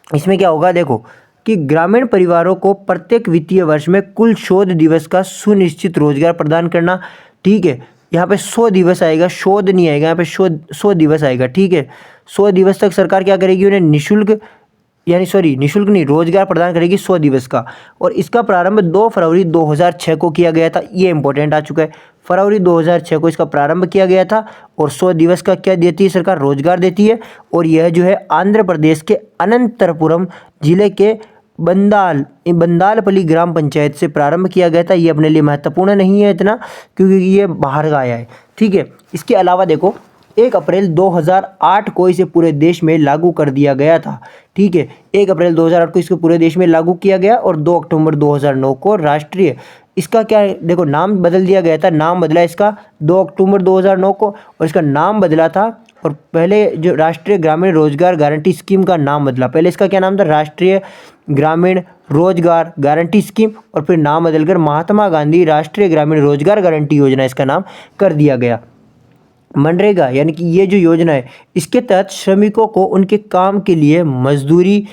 इसमें क्या होगा, देखो कि ग्रामीण परिवारों को प्रत्येक वित्तीय वर्ष में कुल शोध दिवस का सुनिश्चित रोजगार प्रदान करना। ठीक है, यहाँ पे 100 दिवस आएगा, शोध नहीं आएगा, यहाँ पे 100 दिवस आएगा। ठीक है, 100 दिवस तक सरकार क्या करेगी? उन्हें निःशुल्क, यानी सॉरी निःशुल्क नहीं, रोजगार प्रदान करेगी 100 दिवस का। और इसका प्रारंभ 2 फरवरी 2006 को किया गया था। ये इंपॉर्टेंट आ चुका है, फरवरी 2006 को इसका प्रारंभ किया गया था। और 100 दिवस का क्या देती है सरकार? रोजगार देती है। और यह जो है आंध्र प्रदेश के अनंतपुरम जिले के बंदालपल्ली ग्राम पंचायत से प्रारंभ किया गया था। ये अपने लिए महत्वपूर्ण नहीं है इतना, क्योंकि ये बाहर का आया है। ठीक है, इसके अलावा देखो 1 अप्रैल 2008 को इसे पूरे देश में लागू कर दिया गया था। ठीक है, 1 अप्रैल 2008 को इसको पूरे देश में लागू किया गया, और 2 अक्टूबर 2009 को राष्ट्रीय, इसका क्या देखो नाम बदल दिया गया था। नाम बदला इसका 2 अक्टूबर 2009 को, और इसका नाम बदला था, और पहले जो राष्ट्रीय ग्रामीण रोजगार गारंटी स्कीम का नाम बदला। पहले इसका क्या नाम था? राष्ट्रीय ग्रामीण रोजगार गारंटी स्कीम, और फिर नाम बदलकर महात्मा गांधी राष्ट्रीय ग्रामीण रोजगार गारंटी योजना इसका नाम कर दिया गया। मनरेगा यानी कि ये जो योजना है, इसके तहत श्रमिकों को उनके काम के लिए मजदूरी,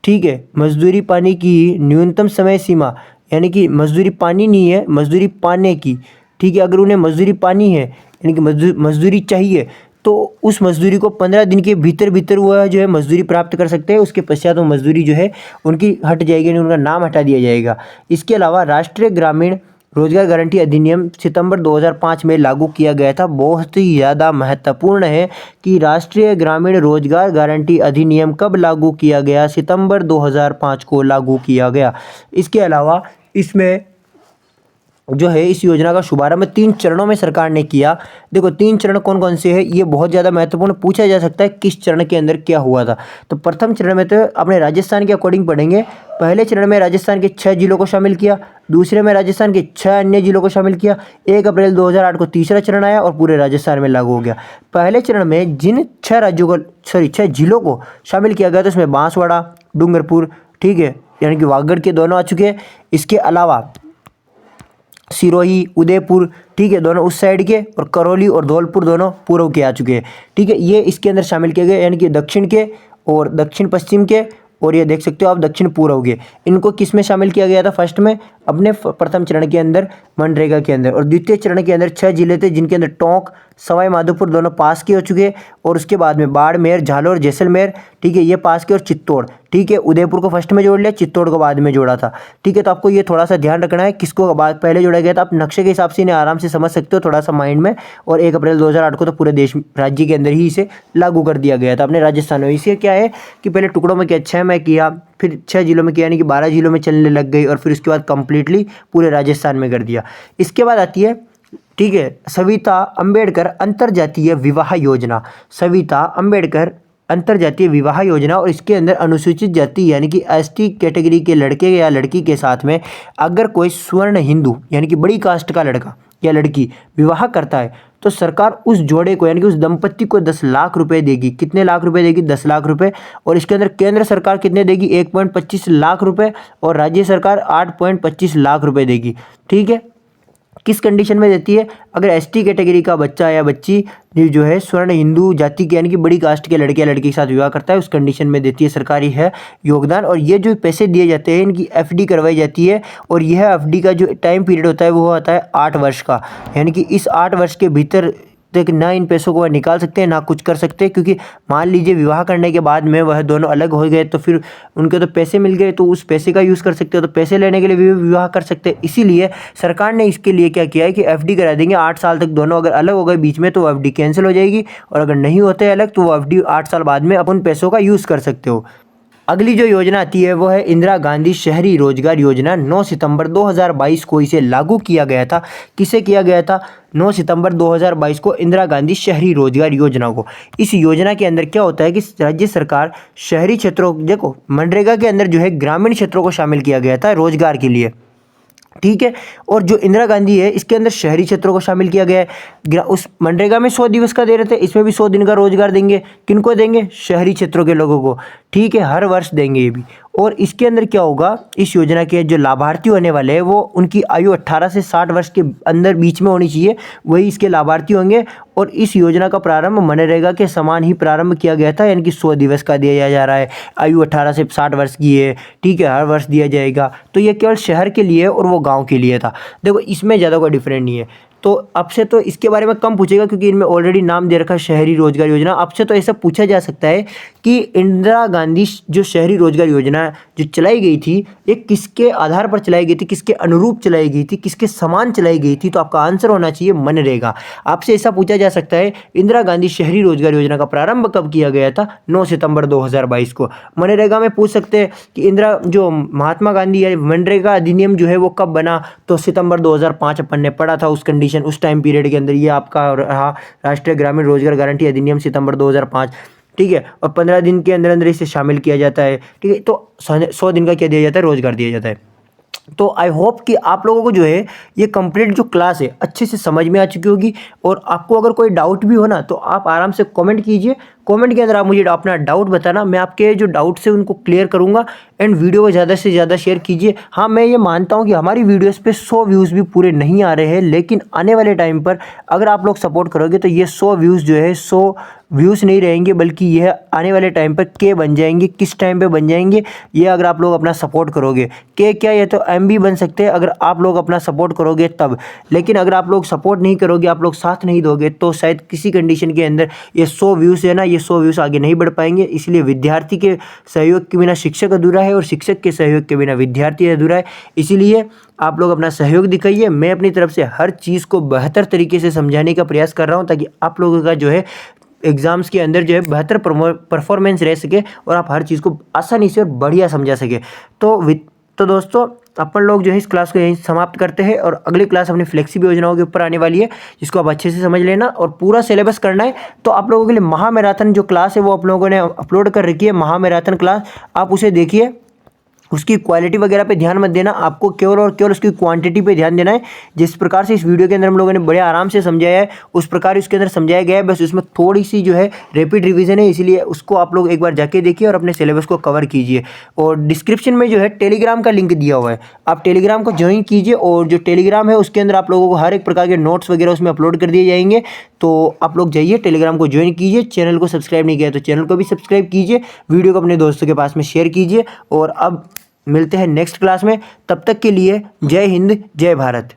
ठीक है, मजदूरी पाने की न्यूनतम समय सीमा, यानी कि मजदूरी पानी नहीं है, मजदूरी पाने की। ठीक है, अगर उन्हें मजदूरी पानी है, यानी कि मजदूरी चाहिए, तो उस मजदूरी को 15 दिन के भीतर भीतर वह जो है मजदूरी प्राप्त कर सकते हैं। उसके पश्चात वो मजदूरी जो है उनकी हट जाएगी, यानी उनका नाम हटा दिया जाएगा। इसके अलावा राष्ट्रीय ग्रामीण रोजगार गारंटी अधिनियम सितंबर 2005 में लागू किया गया था। बहुत ही ज़्यादा महत्वपूर्ण है कि राष्ट्रीय ग्रामीण रोजगार गारंटी अधिनियम कब लागू किया गया? सितंबर 2005 को लागू किया गया। इसके अलावा इसमें जो है इस योजना का शुभारंभ 3 चरणों में सरकार ने किया। देखो 3 चरण कौन कौन से हैं, ये बहुत ज़्यादा महत्वपूर्ण पूछा जा सकता है, किस चरण के अंदर क्या हुआ था। तो प्रथम चरण में तो अपने राजस्थान के अकॉर्डिंग पढ़ेंगे। पहले चरण में राजस्थान के 6 जिलों को शामिल किया, दूसरे में राजस्थान के 6 अन्य जिलों को शामिल किया। 1 अप्रैल 2008 को तीसरा चरण आया और पूरे राजस्थान में लागू हो गया। पहले चरण में जिन 6 जिलों को शामिल किया गया था उसमें बांसवाड़ा, डूंगरपुर, ठीक है, यानी कि वागड़ के दोनों आ चुके हैं। इसके अलावा सिरोही, उदयपुर, ठीक है, दोनों उस साइड के, और करौली और धौलपुर दोनों पूर्व के आ चुके हैं। ठीक है, ये इसके अंदर शामिल किए गए, यानी कि दक्षिण के और दक्षिण पश्चिम के, और ये देख सकते हो आप दक्षिण पूर्व के। इनको किस में शामिल किया गया था? फर्स्ट में अपने प्रथम चरण के अंदर मनरेगा के अंदर। और द्वितीय चरण के अंदर 6 जिले थे, जिनके अंदर टोंक, सवाई माधोपुर दोनों पास के हो चुके, और उसके बाद में बाड़मेर, झालोर, जैसलमेर, ठीक है, ये पास के, और चित्तौड़, ठीक है, उदयपुर को फर्स्ट में जोड़ लिया, चित्तौड़ को बाद में जोड़ा था। ठीक है, तो आपको ये थोड़ा सा ध्यान रखना है किसको बाद पहले जोड़ा गया था। आप नक्शे के हिसाब से इन्हें आराम से समझ सकते हो थोड़ा सा माइंड में। और 1 अप्रैल 2008 को तो पूरे देश राज्य के अंदर ही इसे लागू कर दिया गया था अपने राजस्थान में। इसे क्या है कि पहले टुकड़ों में किया, 6 में किया, फिर 6 जिलों में किया, यानी कि 12 जिलों में चलने लग गई, और फिर उसके बाद कंप्लीटली पूरे राजस्थान में कर दिया। इसके बाद आती है, ठीक है, सविता अंबेडकर अंतरजातीय विवाह योजना। सविता अंबेडकर अंतरजातीय विवाह योजना, और इसके अंदर अनुसूचित जाति यानी कि एसटी कैटेगरी के लड़के या लड़की के साथ में अगर कोई स्वर्ण हिंदू यानी कि बड़ी कास्ट का लड़का या लड़की विवाह करता है, तो सरकार उस जोड़े को यानी कि उस दंपति को 10 लाख रुपए देगी। कितने लाख रुपए देगी? 10 लाख रुपए। और इसके अंदर केंद्र सरकार कितने देगी? 1.25 लाख रुपए, और राज्य सरकार 8.25 लाख रुपए देगी। ठीक है, किस कंडीशन में देती है? अगर एसटी कैटेगरी का बच्चा या बच्ची जो है स्वर्ण हिंदू जाति के यानी कि बड़ी कास्ट के लड़के या लड़की के साथ विवाह करता है, उस कंडीशन में देती है सरकारी है योगदान। और ये जो पैसे दिए जाते हैं इनकी एफडी करवाई जाती है, और यह एफडी का जो टाइम पीरियड होता है वो होता है 8 वर्ष का। यानी कि इस 8 वर्ष के भीतर तक ना इन पैसों को वह निकाल सकते हैं ना कुछ कर सकते हैं, क्योंकि मान लीजिए विवाह करने के बाद में वह दोनों अलग हो गए तो फिर उनके तो पैसे मिल गए, तो उस पैसे का यूज़ कर सकते हो, तो पैसे लेने के लिए भी विवाह कर सकते हैं। इसीलिए सरकार ने इसके लिए क्या किया है कि एफडी करा देंगे 8 साल तक। दोनों अगर अलग हो गए बीच में तो वो एफडी कैंसिल हो जाएगी, और अगर नहीं होते अलग तो वो एफडी 8 साल बाद में अपन पैसों का यूज़ कर सकते हो। अगली जो योजना आती है वो है इंदिरा गांधी शहरी रोजगार योजना। 9 सितंबर 2022 को इसे लागू किया गया था। किसे किया गया था? 9 सितंबर 2022 को इंदिरा गांधी शहरी रोजगार योजना को। इस योजना के अंदर क्या होता है कि राज्य सरकार शहरी क्षेत्रों, देखो मनरेगा के अंदर जो है ग्रामीण क्षेत्रों को शामिल किया गया था रोजगार के लिए, ठीक है। और जो इंदिरा गांधी है इसके अंदर शहरी क्षेत्रों को शामिल किया गया है। उस मनरेगा में 100 दिवस का दे रहे थे, इसमें भी 100 दिन का रोजगार देंगे। किनको देंगे? शहरी क्षेत्रों के लोगों को, ठीक है, हर वर्ष देंगे ये भी। और इसके अंदर क्या होगा, इस योजना के जो लाभार्थी होने वाले हैं वो उनकी आयु 18 से 60 वर्ष के अंदर बीच में होनी चाहिए, वही इसके लाभार्थी होंगे। और इस योजना का प्रारंभ मनरेगा के समान ही प्रारंभ किया गया था, यानी कि 100 दिवस का दिया जा रहा है, आयु 18 से 60 वर्ष की है, ठीक है, हर वर्ष दिया जाएगा। तो ये केवल शहर के लिए और वो गाँव के लिए था। देखो इसमें ज़्यादा कोई डिफरेंट नहीं है। तो अब से तो इसके बारे में कम पूछेगा क्योंकि इनमें ऑलरेडी नाम दे रखा है शहरी रोजगार योजना। अब से तो ऐसा पूछा जा सकता है कि इंदिरा गांधी जो शहरी रोजगार योजना जो चलाई गई थी ये किसके आधार पर चलाई गई थी, किसके अनुरूप चलाई गई थी, किसके समान चलाई गई थी? तो आपका आंसर होना चाहिए मनरेगा। आपसे ऐसा पूछा जा सकता है इंदिरा गांधी शहरी रोजगार योजना का प्रारंभ कब किया गया था? 9 सितंबर 2022 को। मनरेगा में पूछ सकते हैं कि इंदिरा जो महात्मा गांधी या मनरेगा अधिनियम जो है वो कब बना? तो सितंबर 2005 अपन ने पढ़ा था, उस कंडीशन उस टाइम पीरियड के अंदर ये आपका रहा राष्ट्रीय ग्रामीण रोजगार गारंटी अधिनियम सितंबर 2005, ठीक है। और 15 दिन के अंदर अंदर इसे शामिल किया जाता है, ठीक है। तो 100 दिन का क्या दिया जाता है? रोजगार दिया जाता है। तो आई होप कि आप लोगों को जो है ये कंप्लीट जो क्लास है अच्छे से समझ में आ चुकी होगी। और आपको अगर कोई डाउट भी हो ना तो आप आराम से कमेंट कीजिए, कमेंट के अंदर आप मुझे अपना डाउट बताना, मैं आपके जो डाउट्स है उनको क्लियर करूंगा। एंड वीडियो को ज़्यादा से ज़्यादा शेयर कीजिए। हाँ, मैं ये मानता हूँ कि हमारी वीडियोस पे 100 व्यूज़ भी पूरे नहीं आ रहे हैं, लेकिन आने वाले टाइम पर अगर आप लोग सपोर्ट करोगे तो ये 100 व्यूज़ जो है 100 व्यूज़ नहीं रहेंगे, बल्कि यह आने वाले टाइम पर के बन जाएंगे। किस टाइम पे बन जाएंगे? ये अगर आप लोग अपना सपोर्ट करोगे। के क्या, ये तो MB बन सकते हैं अगर आप लोग अपना सपोर्ट करोगे तब। लेकिन अगर आप लोग सपोर्ट नहीं करोगे, आप लोग साथ नहीं दोगे, तो शायद किसी कंडीशन के अंदर ये 100 व्यूज़ है ना, ये 100 व्यूज़ आगे नहीं बढ़ पाएंगे। इसलिए विद्यार्थी के सहयोग के बिना शिक्षक अधूरा है, और शिक्षक के सहयोग के बिना विद्यार्थी अधूरा है। इसीलिए आप लोग अपना सहयोग दिखाइए। मैं अपनी तरफ से हर चीज़ को बेहतर तरीके से समझाने का प्रयास कर रहा हूँ, ताकि आप लोगों का जो है एग्ज़ाम्स के अंदर जो है बेहतर परफॉर्मेंस रह सके और आप हर चीज़ को आसानी से और बढ़िया समझा सके। तो दोस्तों अपन लोग जो है इस क्लास को यहीं समाप्त करते हैं, और अगली क्लास अपनी फ्लेक्सिबल योजनाओं के ऊपर आने वाली है, जिसको आप अच्छे से समझ लेना और पूरा सिलेबस करना है। तो आप लोगों के लिए महामैराथन जो क्लास है वो आप लोगों ने अपलोड कर रखी है, महामैराथन क्लास, आप उसे देखिए। उसकी क्वालिटी वगैरह पे ध्यान मत देना, आपको केवल और केवल उसकी क्वांटिटी पे ध्यान देना है। जिस प्रकार से इस वीडियो के अंदर हम लोगों ने बड़े आराम से समझाया है उस प्रकार उसके अंदर समझाया गया है, बस उसमें थोड़ी सी जो है रैपिड रिवीजन है, इसीलिए उसको आप लोग एक बार जाके देखिए और अपने सिलेबस को कवर कीजिए। और डिस्क्रिप्शन में जो है टेलीग्राम का लिंक दिया हुआ है, आप टेलीग्राम को ज्वाइन कीजिए। और जो टेलीग्राम है उसके अंदर आप लोगों को हर एक प्रकार के नोट्स वगैरह उसमें अपलोड कर दिए जाएंगे। तो आप लोग जाइए टेलीग्राम को ज्वाइन कीजिए। चैनल को सब्सक्राइब नहीं किया तो चैनल को भी सब्सक्राइब कीजिए, वीडियो को अपने दोस्तों के पास में शेयर कीजिए। और अब मिलते हैं नेक्स्ट क्लास में, तब तक के लिए जय हिंद, जय भारत।